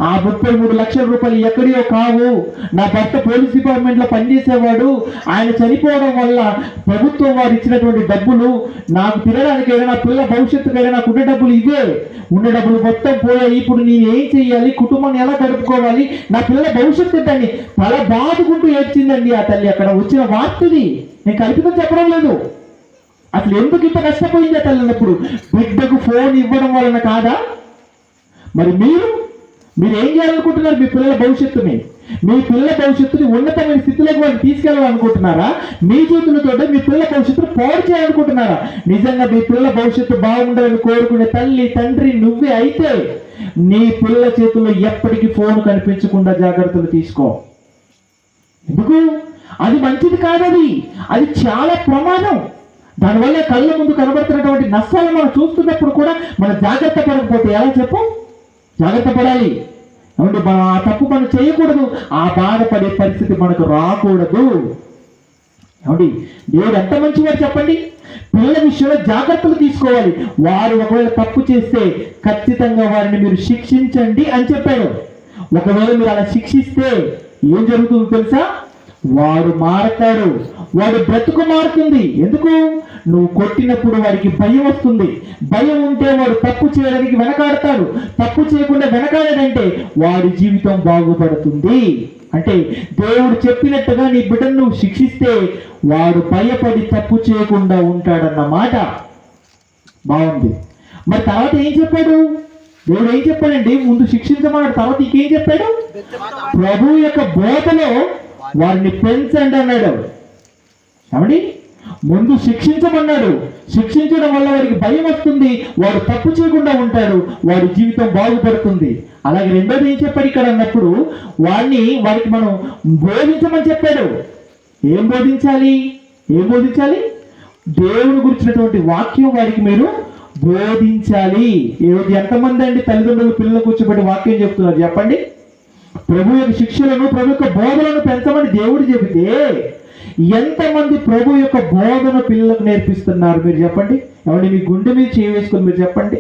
ఆ 33 లక్షల రూపాయలు ఎక్కడియో కావు. నా భర్త పోలీస్ డిపార్ట్మెంట్లో పనిచేసేవాడు. ఆయన చనిపోవడం వల్ల ప్రభుత్వం వారు ఇచ్చినటువంటి డబ్బులు నాకు తినడానికైనా, నా పిల్లల భవిష్యత్తుకైనా నాకు ఉన్న డబ్బులు ఇవే. ఉన్న డబ్బులు మొత్తం పోయాయి. ఇప్పుడు నేను ఏం చెయ్యాలి, కుటుంబాన్ని ఎలా గడుపుకోవాలి, నా పిల్లల భవిష్యత్తు ఏంటని తల బాదుకుంటూ ఏడ్చిందండి ఆ తల్లి. అక్కడ వచ్చిన వార్తది, నేను కల్పితం చెప్పడం లేదు. అసలు ఎందుకు ఇంత కష్టపోయింది ఆ తల్లి అన్నప్పుడు బిడ్డకు ఫోన్ ఇవ్వడం వలన కాదా? మరి మీరు ఏం చేయాలనుకుంటున్నారు? మీ పిల్లల భవిష్యత్తుని, మీ పిల్లల భవిష్యత్తుని ఉన్నతమైన స్థితిలోకి వాళ్ళు తీసుకెళ్ళాలనుకుంటున్నారా? మీ చేతులతో మీ పిల్లల భవిష్యత్తును పాడు చేయాలనుకుంటున్నారా? నిజంగా మీ పిల్లల భవిష్యత్తు బాగుండాలని కోరుకునే తల్లి తండ్రి నువ్వే అయితే నీ పిల్లల చేతుల్లో ఎప్పటికీ ఫోన్ కనిపించకుండా జాగ్రత్తలు తీసుకో. ఎందుకు? అది మంచిది కాదది, అది చాలా ప్రమాదం. దానివల్ల కళ్ళ ముందు కనబడుతున్నటువంటి నష్టాలు మనం చూస్తున్నప్పుడు కూడా మనం జాగ్రత్త పడకపోతే ఎలా చెప్పు? జాగ్రత్త పడాలి. అవును, మనం ఆ తప్పు మనం చేయకూడదు. ఆ బాధపడే పరిస్థితి మనకు రాకూడదు. ఏమండి, దేవుడు ఎంత మంచివాడు చెప్పండి. పిల్లల విషయంలో జాగ్రత్తలు తీసుకోవాలి. వారు ఒకవేళ తప్పు చేస్తే ఖచ్చితంగా వారిని మీరు శిక్షించండి అని చెప్పాడు. ఒకవేళ మీరు అలా శిక్షిస్తే ఏం జరుగుతుందో తెలుసా? వాడు మారతాడు, వాడు బ్రతుకు మారుతుంది. ఎందుకు? నువ్వు కొట్టినప్పుడు వాడికి భయం వస్తుంది. భయం ఉంటే వాడు తప్పు చేయడానికి వెనకాడతాడు. తప్పు చేయకుండా వెనకాడడంటే వాడి జీవితం బాగుపడుతుంది. అంటే దేవుడు చెప్పినట్టుగా నీ బిడ్డను నువ్వు శిక్షిస్తే వాడు భయపడి తప్పు చేయకుండా ఉంటాడన్నమాట. బాగుంది. మరి తర్వాత ఏం చెప్పాడు దేవుడు? ఏం చెప్పాడండి? ముందు శిక్షించమన్నాడు, తర్వాత ఇంకేం చెప్పాడు? ప్రభు యొక్క బోధలో వారిని పెంచండి అన్నాడు. ఏమండి, ముందు శిక్షించమన్నాడు. శిక్షించడం వల్ల వాడికి భయం వస్తుంది, వాడు తప్పు చేయకుండా ఉంటాడు, వాడి జీవితం బాగుపడుతుంది. అలాగే రెండోది ఏం చెప్పాడు ఇక్కడ అన్నప్పుడు వాడికి మనం బోధించమని చెప్పాడు. ఏం బోధించాలి? దేవుని గురించినటువంటి వాక్యం వాడికి మీరు బోధించాలి. ఈరోజు ఎంతమంది అండి తల్లిదండ్రులు పిల్లలు కూర్చోబెట్టి వాక్యం చెప్తున్నారు చెప్పండి? ప్రభు యొక్క శిక్షలను, ప్రభు యొక్క బోధనను పెంచమని దేవుడు చెబితే ఎంతమంది ప్రభు యొక్క బోధన పిల్లలకు నేర్పిస్తున్నారు మీరు చెప్పండి? ఏమండి, మీ గుండె మీద వేసుకొని మీరు చెప్పండి.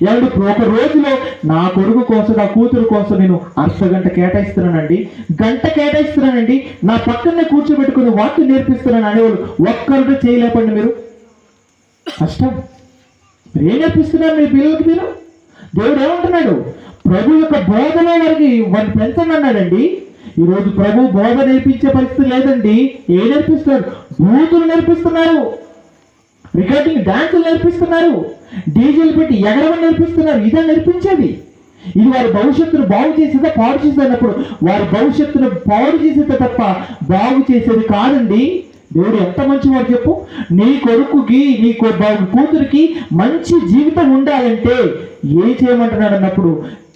ఏమండి, ఒక రోజులో నా కొడుకు కోసం, నా కూతురు కోసం నేను అర్ధగంట కేటాయిస్తున్నానండి, గంట కేటాయిస్తున్నానండి, నా పక్కనే కూర్చోబెట్టుకుని వాక్యం నేర్పిస్తున్నాను అనేవాళ్ళు ఒక్కరు చేయలేపండి. మీరు కష్టం. మీరు ఏం నేర్పిస్తున్నారు మీ పిల్లలకి? మీరు దేవుడు ఏమంటున్నాడు? ప్రభు యొక్క బోధన వారిని పెంచండి అన్నాడండి. ఈరోజు ప్రభు బోధ నేర్పించే పరిస్థితి లేదండి. ఏం నేర్పిస్తున్నారు? బూతులు నేర్పిస్తున్నారు, రికార్డింగ్ డాన్సులు నేర్పిస్తున్నారు, డీజేలు పెట్టి ఎగరమని నేర్పిస్తున్నారు. ఇదే నేర్పించేది. ఇది వారి భవిష్యత్తును బాగు చేసేదా పాడు చేసేది అన్నప్పుడు వారి భవిష్యత్తును పాడు చేసేదే తప్ప బాగు చేసేది కాదండి. దేవుడు ఎంత మంచివాడు చెప్పు. నీ కొడుకుకి, నీ కూతురికి మంచి జీవితం ఉండాలంటే ఏం చేయమంటున్నాడు అన్నప్పుడు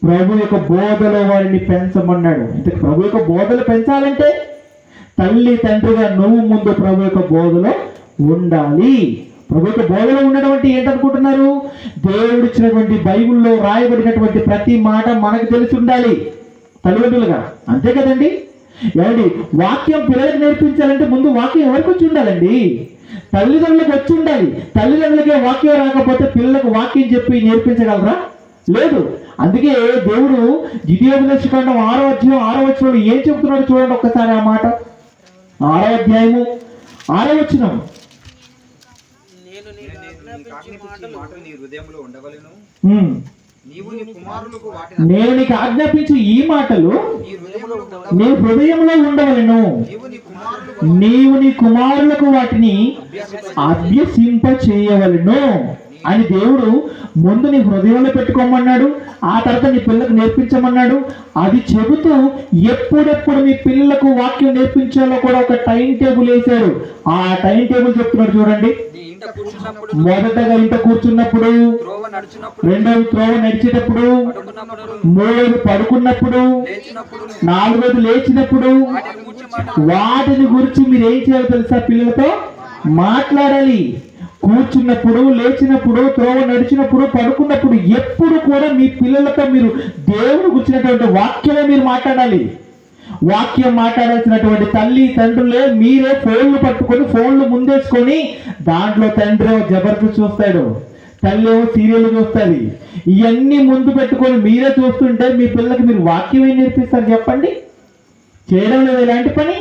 ప్రభు యొక్క బోధలో వారిని పెంచమన్నాడు. అంటే ప్రభు యొక్క బోధలు పెంచాలంటే తల్లి తండ్రిగా నువ్వు ముందు ప్రభు యొక్క బోధలో ఉండాలి. ప్రభు యొక్క బోధలో ఉండడం అంటే ఏంటనుకుంటున్నారు? దేవుడు ఇచ్చినటువంటి బైబిల్లో రాయబడినటువంటి ప్రతి మాట మనకు తెలిసి ఉండాలి. తల్లిదండ్రులుగా, అంతే కదండి. ఏమండి, వాక్యం పిల్లలకు నేర్పించాలంటే ముందు వాక్యం ఎవరికి వచ్చి ఉండాలండి? తల్లిదండ్రులకు వచ్చి ఉండాలి. తల్లిదండ్రులకే వాక్యం రాకపోతే పిల్లలకు వాక్యం చెప్పి నేర్పించగలరా? లేదు. అందుకే దేవుడు ద్వితీయోపదేశకాండం 6వ అధ్యాయం 6వ వచనంలో ఏం చెప్తున్నాడు చూడండి ఒక్కసారి ఆ మాట. 6వ అధ్యాయము 6వ వచనం. నేను నీకు ఆజ్ఞాపించు మాటలు నీ హృదయంలో ఉండవలెను. నీవు నీ కుమారులకు వాటిని నేను నీకు ఆజ్ఞాపించు ఈ మాటలు నీ హృదయంలో నీ హృదయంలో ఉండవలెను. నీవు నీ కుమారులకు వాటిని అభ్యసింప చేయవలెను అని దేవుడు ముందు నీ హృదయంలో పెట్టుకోమన్నాడు. ఆ తర్వాత నీ పిల్లలకు నేర్పించమన్నాడు. అది చెబుతూ ఎప్పుడెప్పుడు మీ పిల్లలకు వాక్యం నేర్పించాలో కూడా ఒక టైం టేబుల్ వేశాడు. ఆ టైం టేబుల్ చెప్తున్నాడు చూడండి. నీ ఇంట కూర్చున్నప్పుడు, మొదటగా ఇంట కూర్చున్నప్పుడు, త్రోవ నడుచున్నప్పుడు, రెండవ త్రోవ నడిచేటప్పుడు, పడుకున్నప్పుడు, మూడవది పడుకున్నప్పుడు, లేచినప్పుడు, నాలుగవది లేచినప్పుడు, వాటిని గూర్చి మాటలు వాటిని గురించి మీరు ఏం చేయాలో తెలుసా? పిల్లలతో మాట్లాడాలి. కూర్చున్నప్పుడు, లేచినప్పుడు, త్రోవ నడిచినప్పుడు, పడుకున్నప్పుడు ఎప్పుడు కూడా మీ పిల్లలతో మీరు దేవుడు గురించినటువంటి వాక్యమే మీరు మాట్లాడాలి. వాక్యం మాట్లాడాల్సినటువంటి తల్లి తండ్రులే మీరే ఫోన్లు పట్టుకొని ఫోన్లు ముందేసుకొని దాంట్లో తండ్రి జబర్దస్త్ చూస్తాడు, తల్లి ఏమో సీరియల్ చూస్తుంది. ఇవన్నీ ముందు పెట్టుకొని మీరే చూస్తుంటే మీ పిల్లలకి మీరు వాక్యం ఏం నేర్పిస్తారు చెప్పండి? చేయడం లేదు ఇలాంటి పని.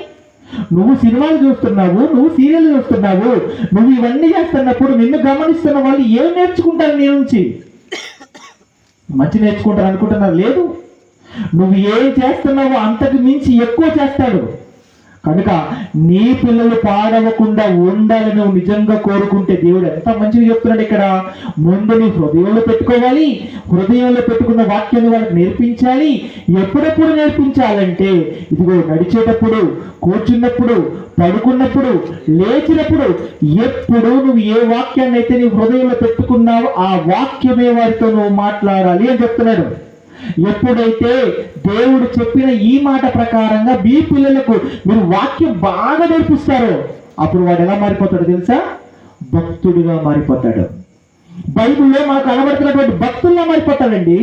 నువ్వు సినిమాలు చూస్తున్నావు, నువ్వు సీరియల్ చూస్తున్నావు, నువ్వు ఇవన్నీ చేస్తున్నప్పుడు నిన్ను గమనిస్తున్న వాళ్ళు ఏం నేర్చుకుంటారు నీ నుంచి? మంచి నేర్చుకుంటారు అనుకుంటున్నారు? లేదు. నువ్వు ఏం చేస్తున్నావో అంతకు మించి ఎక్కువ చేస్తాడు. కనుక నీ పిల్లలు పాడవకుండా ఉండాలని నువ్వు నిజంగా కోరుకుంటే దేవుడు ఎంత మంచిగా చెప్తున్నాడు ఇక్కడ. ముందు నీ హృదయంలో పెట్టుకోవాలి. హృదయంలో పెట్టుకున్న వాక్యాన్ని వాళ్ళకి నేర్పించాలి. ఎప్పుడెప్పుడు నేర్పించాలంటే ఇదిగో నడిచేటప్పుడు, కూర్చున్నప్పుడు, పడుకున్నప్పుడు, లేచినప్పుడు, ఎప్పుడు నువ్వు ఏ వాక్యాన్ని అయితే నీ హృదయంలో పెట్టుకున్నావో ఆ వాక్యమే వారితో నువ్వు మాట్లాడాలి అని చెప్తున్నాడు. ఎప్పుడైతే దేవుడు చెప్పిన ఈ మాట ప్రకారంగా మీ పిల్లలకు మీరు వాక్యం బాగా నేర్పిస్తారో అప్పుడు వాడు ఎలా మారిపోతాడో తెలుసా? భక్తుడిగా మారిపోతాడు. బైబిల్లో మనకు కనబడుతున్నటువంటి భక్తుల్లా మారిపోతాడండి.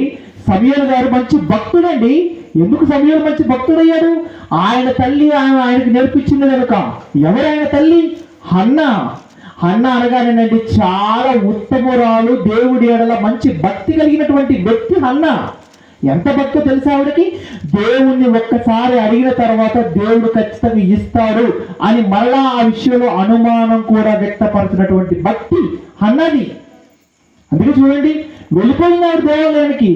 సమూయేలు గారు మంచి భక్తుడండి. ఎందుకు సమూయేలు మంచి భక్తుడయ్యాడు? ఆయన తల్లి ఆయనకు నేర్పించింది కనుక. ఎవరు ఆయన తల్లి? హన్నా. హన్నా అనగానేనండి చాలా ఉత్తమురాలు, దేవుడి ఎడల మంచి భక్తి కలిగినటువంటి వ్యక్తి హన్నా. ఎంత భక్తో తెలుసా ఆవిడకి? దేవుణ్ణి ఒక్కసారి అడిగిన తర్వాత దేవుడు ఖచ్చితంగా ఇస్తాడు అని మళ్ళా ఆ విషయంలో అనుమానం కూడా వ్యక్తపరిచినటువంటి భక్తి హన్నాది. అందుకే చూడండి, వెళ్ళిపోయింది ఆవిడ దేవాలయానికి.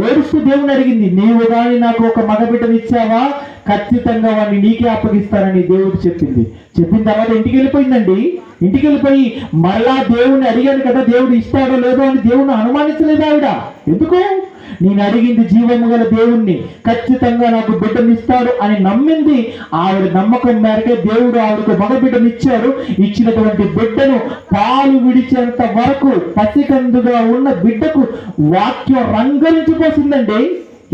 ఏడుస్తూ దేవుని అడిగింది, నీవు కానీ నాకు ఒక మగబిడ్డను ఇచ్చావా, ఖచ్చితంగా వాడిని నీకే అప్పగిస్తానని దేవుడు చెప్పింది. చెప్పిన తర్వాత ఇంటికి వెళ్ళిపోయిందండి. ఇంటికి వెళ్ళిపోయి మరలా దేవుణ్ణి అడిగాను కదా, దేవుడు ఇస్తాడో లేదో అని దేవుణ్ణి అనుమానించలేదు ఆవిడ. ఎందుకు? నేను అడిగింది జీవము గల దేవుణ్ణి, ఖచ్చితంగా నాకు బిడ్డను ఇస్తాడు అని నమ్మింది. ఆవిడ నమ్మకం మేరకే దేవుడు ఆవిడకు మగ బిడ్డను ఇచ్చాడు. ఇచ్చినటువంటి బిడ్డను పాలు విడిచేంత వరకు పసికందుగా ఉన్న బిడ్డకు వాక్యం రంగరించిపోసిందండి.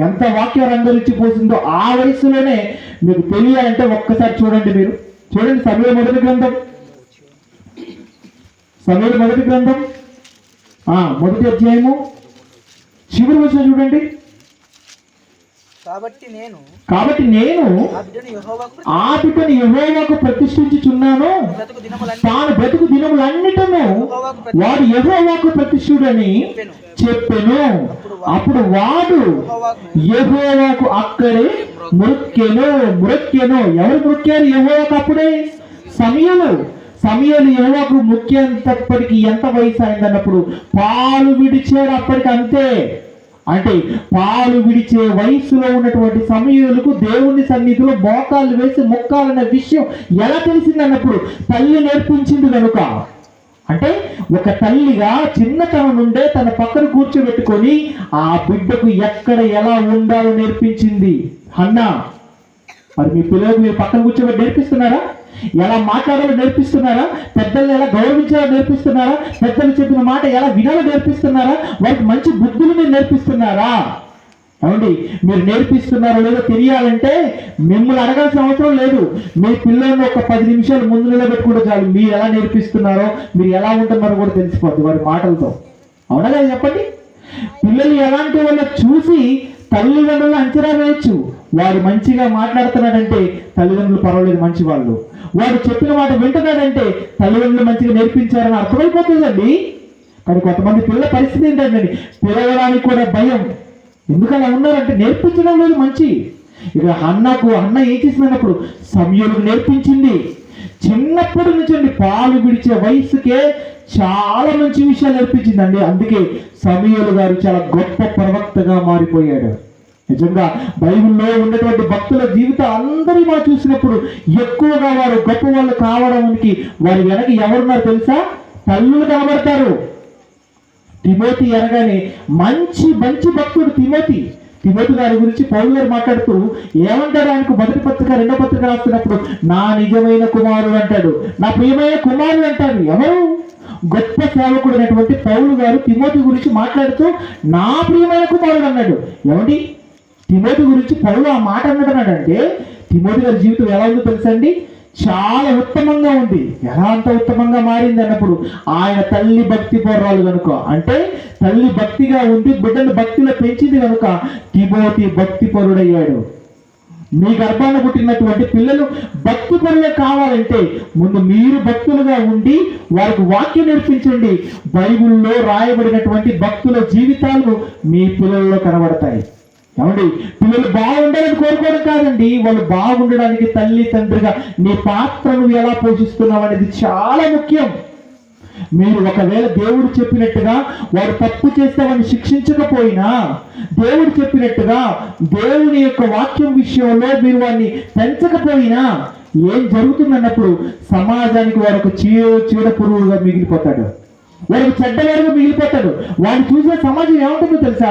ఎంత వాక్యం రంగరించిపోసిందో ఆ వయసులోనే మీకు తెలియాలంటే ఒక్కసారి చూడండి. మీరు చూడండి సమూయేలు మొదటి గ్రంథం, సమూయేలు మొదటి గ్రంథం మొదటి అధ్యాయము చివరి వచనం చూడండి. కాబట్టి నేను ఆ బిడ్డను యెహోవాకు ప్రతిష్ఠించుచున్నాను. తాను బ్రతుకు దినములన్నిటను వాడు యెహోవాకు ప్రతిష్ఠుడని చెప్పెను. అప్పుడు వాడు యెహోవాకు అక్కడే మొక్కెను. ఎవరు మొక్కారు యెహోవాకు అప్పుడే? సమూయేలు యెహోవాకు మొక్కేంతప్పటికి ఎంత వయసు అయిందన్నప్పుడు పాలు విడిచాడు. అప్పటికి అంతే. అంటే పాలు విడిచే వయసులో ఉన్నటువంటి సమూయేలుకు దేవుని సన్నిధిలో మోకాళ్ళు వేసి మొక్కాలన్న విషయం ఎలా తెలిసిందన్నప్పుడు తల్లి నేర్పించింది కనుక. అంటే ఒక తల్లిగా చిన్నతనం నుండే తన పక్కన కూర్చోబెట్టుకొని ఆ బిడ్డకు ఎక్కడ ఎలా ఉండాలో నేర్పించింది హన్నా. మరి మీ పిల్లలకు మీరు పక్కన కూర్చోబెట్టి నేర్పిస్తున్నారా? ఎలా మాట్లాడాలో నేర్పిస్తున్నారా? పెద్దల్ని ఎలా గౌరవించాలో నేర్పిస్తున్నారా? పెద్దలు చెప్పిన మాట ఎలా వినాలో నేర్పిస్తున్నారా? వారికి మంచి బుద్ధులు మీరు నేర్పిస్తున్నారా? ఏమండి, మీరు నేర్పిస్తున్నారో లేదో తెలియాలంటే మిమ్మల్ని అడగాల్సిన అవసరం లేదు. మీ పిల్లల్ని ఒక 10 నిమిషాలు ముందు నిలబెట్టుకుంటే చాలు. మీరు ఎలా నేర్పిస్తున్నారో, మీరు ఎలా ఉంటున్నారో కూడా తెలిసిపోద్ది వారి మాటలతో. అవునా కదా చెప్పండి? పిల్లలు ఎలాంటి వాళ్ళ చూసి తల్లిదండ్రులు అంచనా వేయచ్చు. వాడు మంచిగా మాట్లాడుతున్నాడంటే తల్లిదండ్రులు పర్వాలేదు మంచి వాళ్ళు, వాడు చెప్పిన మాట వింటున్నాడంటే తల్లిదండ్రులు మంచిగా నేర్పించారని అర్థమైపోతుందండి. కానీ కొంతమంది పిల్లల పరిస్థితి ఏంటంటే పిలవడానికి కూడా భయం. ఎందుకలా ఉన్నారంటే నేర్పించడం లేదు మంచి. ఇక అన్న ఏం చేసినప్పుడు సమూయేలుకు నేర్పించింది. చిన్నప్పటి నుంచి పాలు విడిచే వయసుకే చాలా మంచి విషయాలు నేర్పించిందండి. అందుకే సమూయేలు గారు చాలా గొప్ప ప్రవక్తగా మారిపోయాడు. నిజంగా బైబిల్లో ఉన్నటువంటి భక్తుల జీవితం అందరి మనం చూసినప్పుడు ఎక్కువగా వారు గొప్ప వాళ్ళు కావడానికి వారి వెనక ఎవరున్నారు తెలుసా? తల్లులు కనబడతారు. తిమోతి అనగానే మంచి భక్తుడు తిమోతి గారి గురించి పౌలు గారు మాట్లాడుతూ ఏమంటాడు? ఆయనకు మొదటి పత్రిక 2వ పత్రిక రాస్తున్నప్పుడు నా నిజమైన కుమారుడు అంటాడు, నా ప్రియమైన కుమారుడు అంటాడు. ఎవరు? గొప్ప సేవకుడు అయినటువంటి పౌలు గారు తిమోతి గురించి మాట్లాడుతూ నా ప్రియమైన కుమారుడు అన్నాడు. ఏమండి తిమోతి గురించి పౌలు ఆ మాట అన్నాడంటే తిమోతి గారి జీవితం ఎలా ఉందో తెలుసండి? చాలా ఉత్తమంగా ఉంది. ఎలా అంత ఉత్తమంగా మారింది అన్నప్పుడు ఆయన తల్లి భక్తి పరురాలు కనుక, అంటే తల్లి భక్తిగా ఉంది, బిడ్డను భక్తిలో పెంచింది కనుక తిమోతి భక్తి పరుడయ్యాడు. మీ గర్భాన పుట్టినటువంటి పిల్లలు భక్తి పరులే కావాలంటే ముందు మీరు భక్తులుగా ఉండి వారికి వాక్యం నేర్పించండి. బైబిల్లో రాయబడినటువంటి భక్తుల జీవితాలు మీ పిల్లల్లో కనబడతాయి. ఏమండి పిల్లలు బాగుండాలని కోరుకోవడం కాదండి, వాళ్ళు బాగుండడానికి తల్లి తండ్రిగా నీ పాత్రను ఎలా పోషిస్తున్నావు అనేది చాలా ముఖ్యం. మీరు ఒకవేళ దేవుడు చెప్పినట్టుగా వారు తప్పు చేస్తే వారిని శిక్షించకపోయినా, దేవుడు చెప్పినట్టుగా దేవుని యొక్క వాక్యం విషయంలో మీరు వారిని పెంచకపోయినా ఏం జరుగుతుందన్నప్పుడు సమాజానికి వారికి చీడ పురుగుగా మిగిలిపోతాడు, వారికి చెడ్డవారుగా మిగిలిపోతాడు. వాడిని చూసే సమాజం ఏముంటుందో తెలుసా?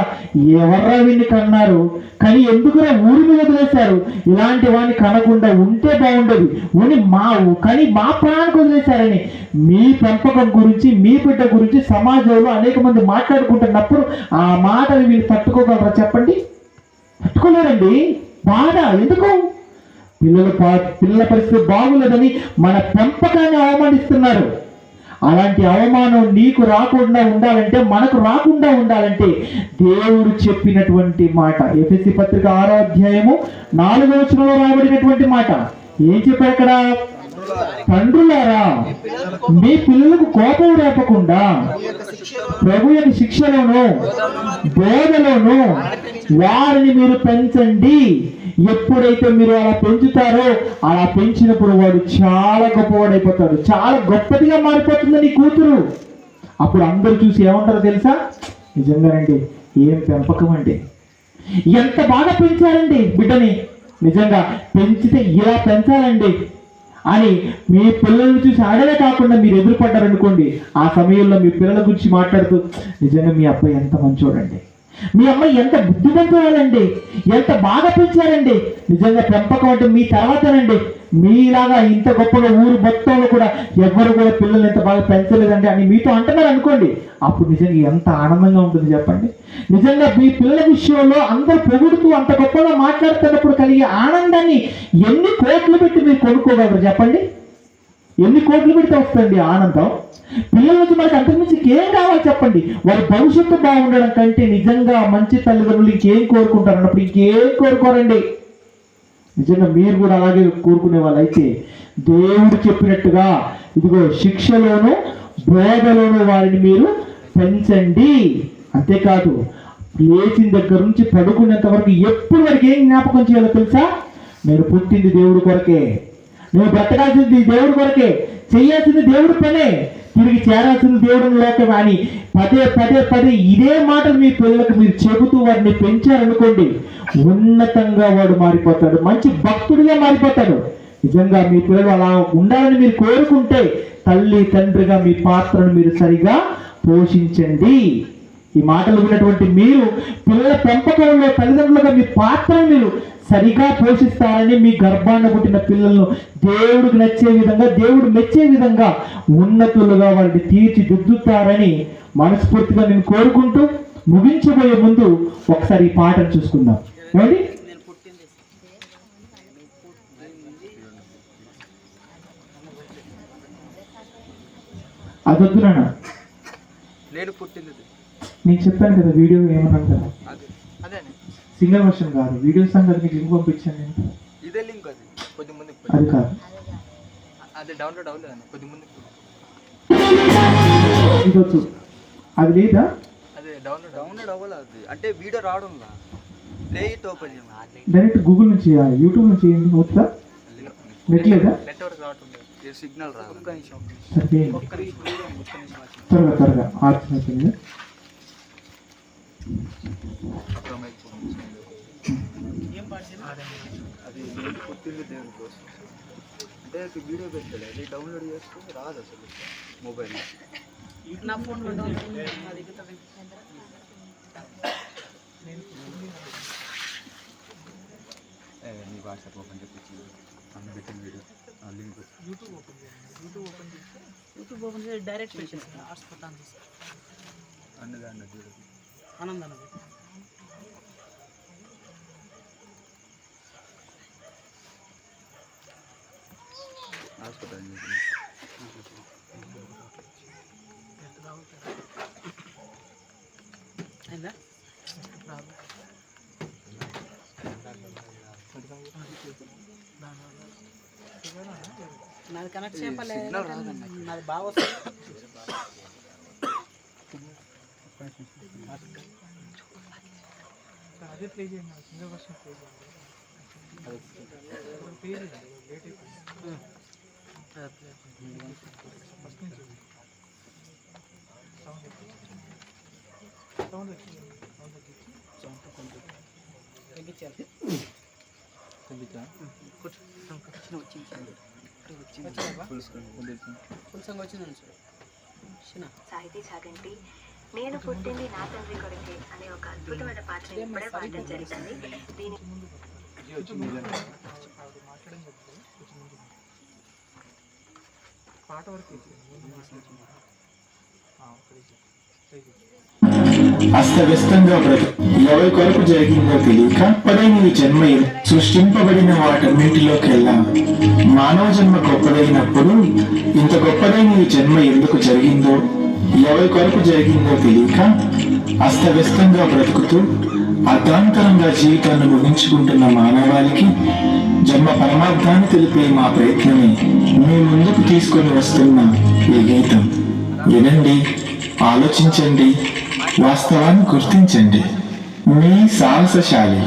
ఎవర్రా వీడిని కన్నారు, కానీ ఎందుకురా ఊరి మీద వదిలేశారు, ఇలాంటి వాడిని కనకుండా ఉంటే బాగుండదు కానీ మా ప్రాణానికి వదిలేశారని మీ పెంపకం గురించి మీ బిడ్డ గురించి సమాజంలో అనేక మంది మాట్లాడుకుంటున్నప్పుడు ఆ మాటలు వీళ్ళు తట్టుకోగలరా చెప్పండి? తట్టుకోలేరండి. బాధ ఎందుకు? పిల్లల పరిస్థితి బాగులేదని మన పెంపకాన్ని అవమానిస్తున్నారు. అలాంటి అవమానం నీకు రాకుండా ఉండాలంటే, మనకు రాకుండా ఉండాలంటే దేవుడు చెప్పినటువంటి మాట ఎఫెసీ పత్రిక 6వ అధ్యాయము 4వ వచనంలో రాబడినటువంటి మాట ఏం చెప్పారు అక్కడ? తండ్రులారా మీ పిల్లలకు కోపం రేపకుండా ప్రభు యొక్క శిక్షలోను బోధలోను వారిని మీరు పెంచండి. ఎప్పుడైతే మీరు అలా పెంచుతారో అలా పెంచినప్పుడు వాడు చాలా గొప్పవాడైపోతాడు, చాలా గొప్పదిగా మారిపోతుంది నీ కూతురు. అప్పుడు అందరూ చూసి ఏమంటారో తెలుసా? నిజంగానండి ఏం పెంపకం అండి, ఎంత బాగా పెంచారండి బిడ్డని, నిజంగా పెంచితే ఇలా పెంచాలండి అని మీ పిల్లల్ని చూసి ఆడలే కాకుండా మీరు ఎదురుపడ్డారనుకోండి, ఆ సమయంలో మీ పిల్లల గురించి మాట్లాడుతూ నిజంగా మీ అబ్బాయి ఎంత మంచోడండి, మీ అమ్మాయి ఎంత బుద్ధిమంతురాలండి, ఎంత బాగా పెంచారండి, నిజంగా పెంపకం అంటే మీ తర్వాతనండి, మీలాగా ఇంత గొప్పగా ఊరు మొత్తంలో కూడా ఎవరు కూడా పిల్లల్ని ఎంత బాగా పెంచలేదండి అని మీతో అంటున్నారు అనుకోండి, అప్పుడు నిజంగా ఎంత ఆనందంగా ఉంటుంది చెప్పండి. నిజంగా మీ పిల్లల విషయంలో అందరూ పొగుడుతూ అంత గొప్పగా మాట్లాడుతున్నప్పుడు కలిగే ఆనందాన్ని ఎన్ని కోట్లు పెట్టి మీరు కొనుక్కోగలరు చెప్పండి? ఎన్ని కోట్లు పెడితే వస్తుంది ఆనందం? పిల్లల నుంచి మనకి అంతకుమించి ఏం కావాలి చెప్పండి? వారి భవిష్యత్తు బాగుండడం కంటే నిజంగా మంచి తల్లిదండ్రులు ఇంకేం కోరుకుంటారు అన్నప్పుడు ఇంకేం కోరుకోరండి. నిజంగా మీరు కూడా అలాగే కోరుకునే వాళ్ళైతే దేవుడు చెప్పినట్టుగా ఇదిగో శిక్షలోను బోధలోను వారిని మీరు పెంచండి. అంతేకాదు లేచిన దగ్గర నుంచి పడుకునేంత వరకు ఎప్పుడు వారికి ఏం జ్ఞాపకం చేయాలో తెలుసా? నేను పుట్టింది దేవుడి కొరకే, నేను బ్రతకాల్సింది దేవుడి కొరకే, చేయాల్సింది దేవుడి పనే, తిరిగి చేరాల్సింది దేవుడిని లోకం అని పదే ఇదే మాటలు మీ పిల్లలకు మీరు చెబుతూ వారిని పెంచారనుకోండి, ఉన్నతంగా వాడు మారిపోతాడు, మంచి భక్తుడిగా మారిపోతాడు. నిజంగా మీ పిల్లలు అలా ఉండాలని మీరు కోరుకుంటే తల్లి తండ్రిగా మీ పాత్రను మీరు సరిగా పోషించండి. ఈ మాటలు విన్నటువంటి మీరు పిల్లల పెంపకంలో తల్లిదండ్రులుగా మీ పాత్రను మీరు సరిగా పోషిస్తారని, మీ గర్భాన్ని పుట్టిన పిల్లలను దేవుడికి నచ్చే విధంగా, దేవుడు మెచ్చే విధంగా ఉన్నతులుగా వారిని తీర్చిదిద్దుతారని మనస్ఫూర్తిగా నేను కోరుకుంటూ ముగించబోయే ముందు ఒకసారి ఈ పాటను చూసుకుందాం. ఏమండి? అదొద్దు నాన్న, నేను పుట్టింది నేను చెప్పాను కదా వీడియో ఏమన్నాను కదా, అదే సింగల్ వర్షన్ కాదు, వీడియో సాంగ్ అది మీకు లింక్ పంపించాను నేను. ఇదే లింక్ అది కొద్ది ముందు అది కాదు, అది డౌన్లోడ్ అవ్వలేదు కొద్ది ముందు ఇది వచ్చు. అది లేదా? అదే డౌన్లోడ్ అవ్వలేదు అంటే వీడియో రావడం ప్లే ఇట్ ఓపెన్ చేయాలి డైరెక్ట్ గూగుల్ నుంచి చేయాలి, యూట్యూబ్ నుంచి చేయండి. వచ్చా? నెట్ లేదా? నెట్వర్క్ రావడం సిగ్నల్ రాదు. ఒక్క నిమిషం సరే, ఒక్క నిమిషం త్వరగా ఆడుతున్నట్టుంది. అది పుట్టింది దేవుని కోసం అంటే వీడియో పెట్టాలి, అది డౌన్లోడ్ చేస్తే రాదు అసలు మొబైల్. నా ఫోన్లో నీ వాట్సాప్ ఓపెన్ చేసి అన్న పెట్టిన వీడియో లింక్ యూట్యూబ్ ఓపెన్ చేసి డైరెక్ట్ పెట్టేస్తాను. హాట్స్పాట్ ఆన్ చేసి అన్నదాన్ని చూడు ఆనందం హాస్పిటల్ అయిందా? నాది కనెక్ట్ చేయలే, నాది బాగా వస్తుంది. అదే ప్లే చేయండి, సింగల్ వర్షన్ ప్లే చేయండి. సాహితీ చాగంటి నేను పుట్టింది నా తండ్రి కొడుకే అనే ఒక అద్భుతమైన పాటను ఇప్పుడే పాడడం జరిగింది. దీని అస్తవ్యస్తంగా ఎవరి కొరకు జరిగిందో తెలియక గొప్పదైన ఈ జన్మ సృష్టింపబడిన వాటన్నింటిలోకెల్లా మానవ జన్మ గొప్పదైనప్పుడు ఇంత గొప్పదైన ఈ జన్మ ఎందుకు జరిగిందో ఎవరి కొరకు జరిగిందో తెలియక అస్తవ్యస్తంగా బ్రతుకుతూ అర్ధాంతరంగా జీవితాన్ని ముగించుకుంటున్న మానవాళికి జన్మ పరమార్థాన్ని తెలిపే మా ప్రయత్నమే మీ ముందుకు తీసుకొని వస్తున్న ఈ గీతం. వినండి, ఆలోచించండి, వాస్తవాన్ని గుర్తించండి. మీ సాహసశాలి.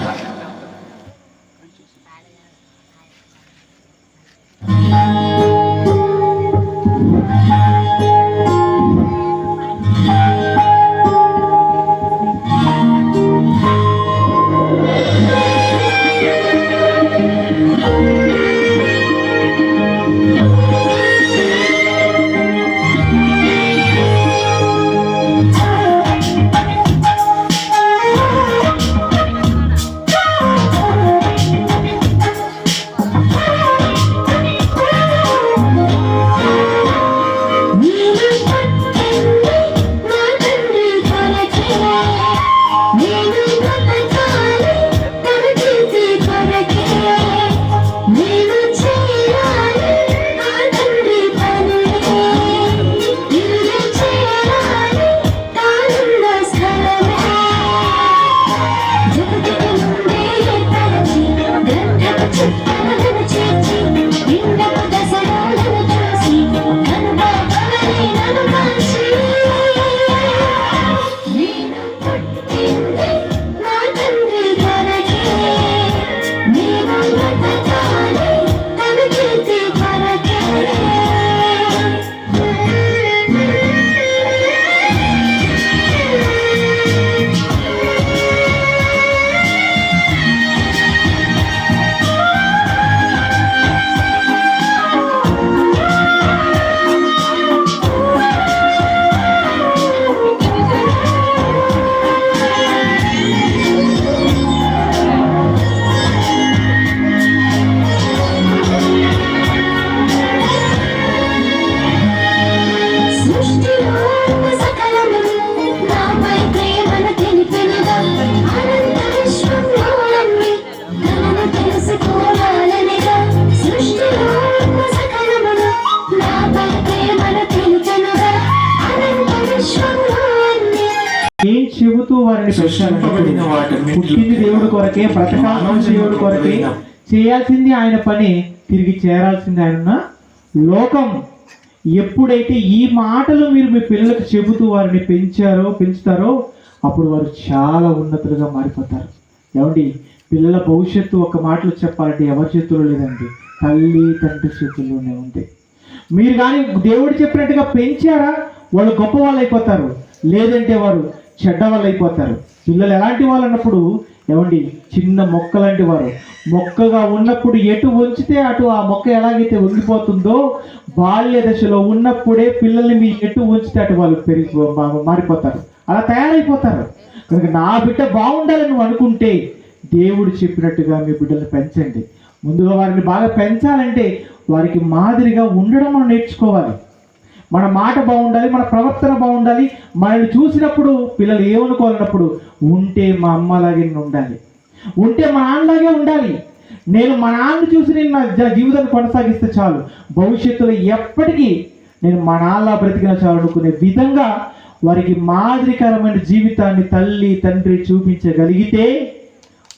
చెబుతూ వారిని సృష్టింపబడిన వాటన్నిటిలో పుట్టింది దేవుడి కొరకే, బ్రతకాల్సింది దేవుడి కొరకే, చేయాల్సింది ఆయన పని, తిరిగి చేరాల్సింది ఆయన లోకం. ఎప్పుడైతే ఈ మాటలు మీరు మీ పిల్లలకు చెబుతూ వారిని పెంచుతారో అప్పుడు వారు చాలా ఉన్నతులుగా మారిపోతారు. ఏమండి, పిల్లల భవిష్యత్తు ఒక మాటలో చెప్పాలంటే ఎవరి చేతుల్లో లేదండి, తల్లి తండ్రి చేతుల్లోనే ఉంది. మీరు కానీ దేవుడు చెప్పినట్టుగా పెంచారా, వాళ్ళు గొప్ప వాళ్ళు అయిపోతారు, లేదంటే వారు చెడ్డ వాళ్ళు అయిపోతారు. పిల్లలు ఎలాంటి వాళ్ళు అన్నప్పుడు ఏమండి, చిన్న మొక్క లాంటి వారు. మొక్కగా ఉన్నప్పుడు ఎటు వంచితే అటు ఆ మొక్క ఎలాగైతే వంగిపోతుందో, బాల్య దశలో ఉన్నప్పుడే పిల్లల్ని మీ ఎటు వంచితే అటు వాళ్ళు మారిపోతారు, అలా తయారైపోతారు. కనుక నా బిడ్డ బాగుండాలని నువ్వు అనుకుంటే దేవుడు చెప్పినట్టుగా మీ బిడ్డల్ని పెంచండి. ముందుగా వారిని బాగా పెంచాలంటే వారికి మాదిరిగా ఉండడం మనం నేర్చుకోవాలి. మన మాట బాగుండాలి, మన ప్రవర్తన బాగుండాలి. మనల్ని చూసినప్పుడు పిల్లలు ఏమనుకోవాలన్నప్పుడు, ఉంటే మా అమ్మలాగే నేను ఉండాలి, ఉంటే మా నాన్నలాగే ఉండాలి, నేను మా నాన్న చూసి నేను నా జీవితాన్ని కొనసాగిస్తే చాలు, భవిష్యత్తులో ఎప్పటికీ నేను మా నాన్న బ్రతికిన చాలు అనుకునే విధంగా వారికి మాదిరికరమైన జీవితాన్ని తల్లి తండ్రి చూపించగలిగితే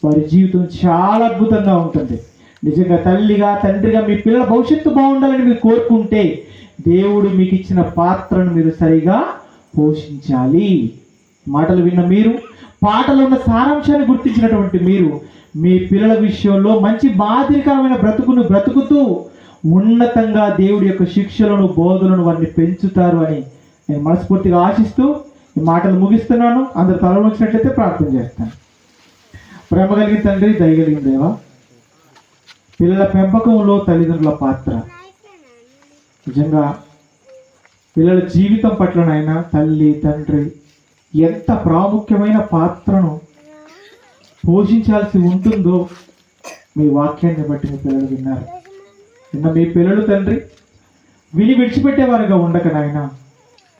వారి జీవితం చాలా అద్భుతంగా ఉంటుంది. నిజంగా తల్లిగా తండ్రిగా మీ పిల్లల భవిష్యత్తు బాగుండాలని మీరు కోరుకుంటే దేవుడు మీకు ఇచ్చిన పాత్రను మీరు సరిగా పోషించాలి. మాటలు విన్న మీరు, పాటలో ఉన్న సారాంశాన్ని గుర్తించినటువంటి మీరు మీ పిల్లల విషయంలో మంచి మాదిరికరమైన బ్రతుకును బ్రతుకుతూ ఉన్నతంగా దేవుడి యొక్క శిక్షలను బోధలను వారిని పెంచుతారు అని నేను మనస్ఫూర్తిగా ఆశిస్తూ ఈ మాటలు ముగిస్తున్నాను. అందరు తల వచ్చినట్లయితే ప్రార్థన చేస్తాను. ప్రేమ కలిగిన తండ్రి, దయగలిగిన దేవా, పిల్లల పెంపకంలో తల్లిదండ్రుల పాత్ర నిజంగా పిల్లల జీవితం పట్లనైనా తల్లి తండ్రి ఎంత ప్రాముఖ్యమైన పాత్రను పోషించాల్సి ఉంటుందో మీ వాక్యాన్ని బట్టి మీ పిల్లలు విన్నారు. నిన్న మీ పిల్లలు తండ్రి విని విడిచిపెట్టేవారుగా ఉండక నాయన,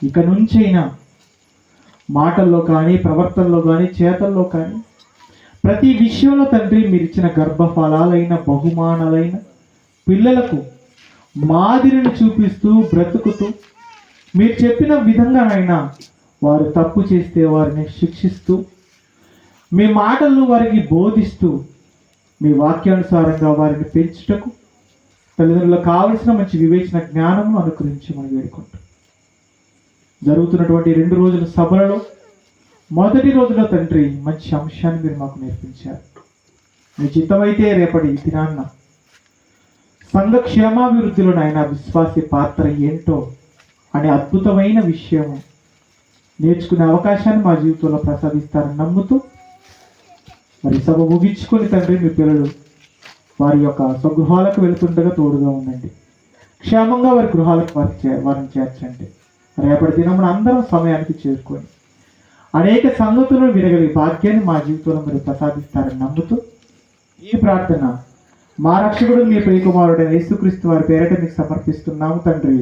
ఇక నుంచైనా మాటల్లో కానీ, ప్రవర్తనలో కానీ, చేతల్లో కానీ, ప్రతి విషయంలో తండ్రి మీరు ఇచ్చిన గర్భఫలాలైన బహుమానాలైన పిల్లలకు మాదిరిని చూపిస్తూ బ్రతుకుతూ మీరు చెప్పిన విధంగానైనా వారు తప్పు చేస్తే వారిని శిక్షిస్తూ మీ మాటలను వారికి బోధిస్తూ మీ వాక్యానుసారంగా వారిని పెంచుటకు తల్లిదండ్రులకు కావలసిన మంచి వివేచన జ్ఞానము అనుగ్రహించమని వేడుకుంటాం. జరుగుతున్నటువంటి 2 రోజుల సభలలో మొదటి రోజులో తండ్రి మంచి అంశాన్ని మీరు మాకు నేర్పించారు. మీ చిత్తమైతే రేపటి దినాన్న సంఘ క్షేమాభివృద్ధిలో నాయన విశ్వాసీ పాత్ర ఏంటో అనే అద్భుతమైన విషయం నేర్చుకునే అవకాశాన్ని మా జీవితంలో ప్రసాదిస్తారని నమ్ముతూ మరి సభ ముగించుకొని తండ్రి మీ పిల్లలు వారి యొక్క స్వగృహాలకు వెళుతుండగా తోడుగా ఉండండి. క్షేమంగా వారి గృహాలకు వారిని చేర్చండి. రేపటి దినమున అందరం సమయానికి చేరుకొని అనేక సంగతులను వినగలిగే భాగ్యాన్ని మా జీవితంలో మీరు ప్రసాదిస్తారని నమ్ముతూ ఈ ప్రార్థన మా రక్షకుడు మీ ప్రియకుమారుడైన యేసుక్రీస్తు వారి పేరిట మీకు సమర్పిస్తున్నాము తండ్రి.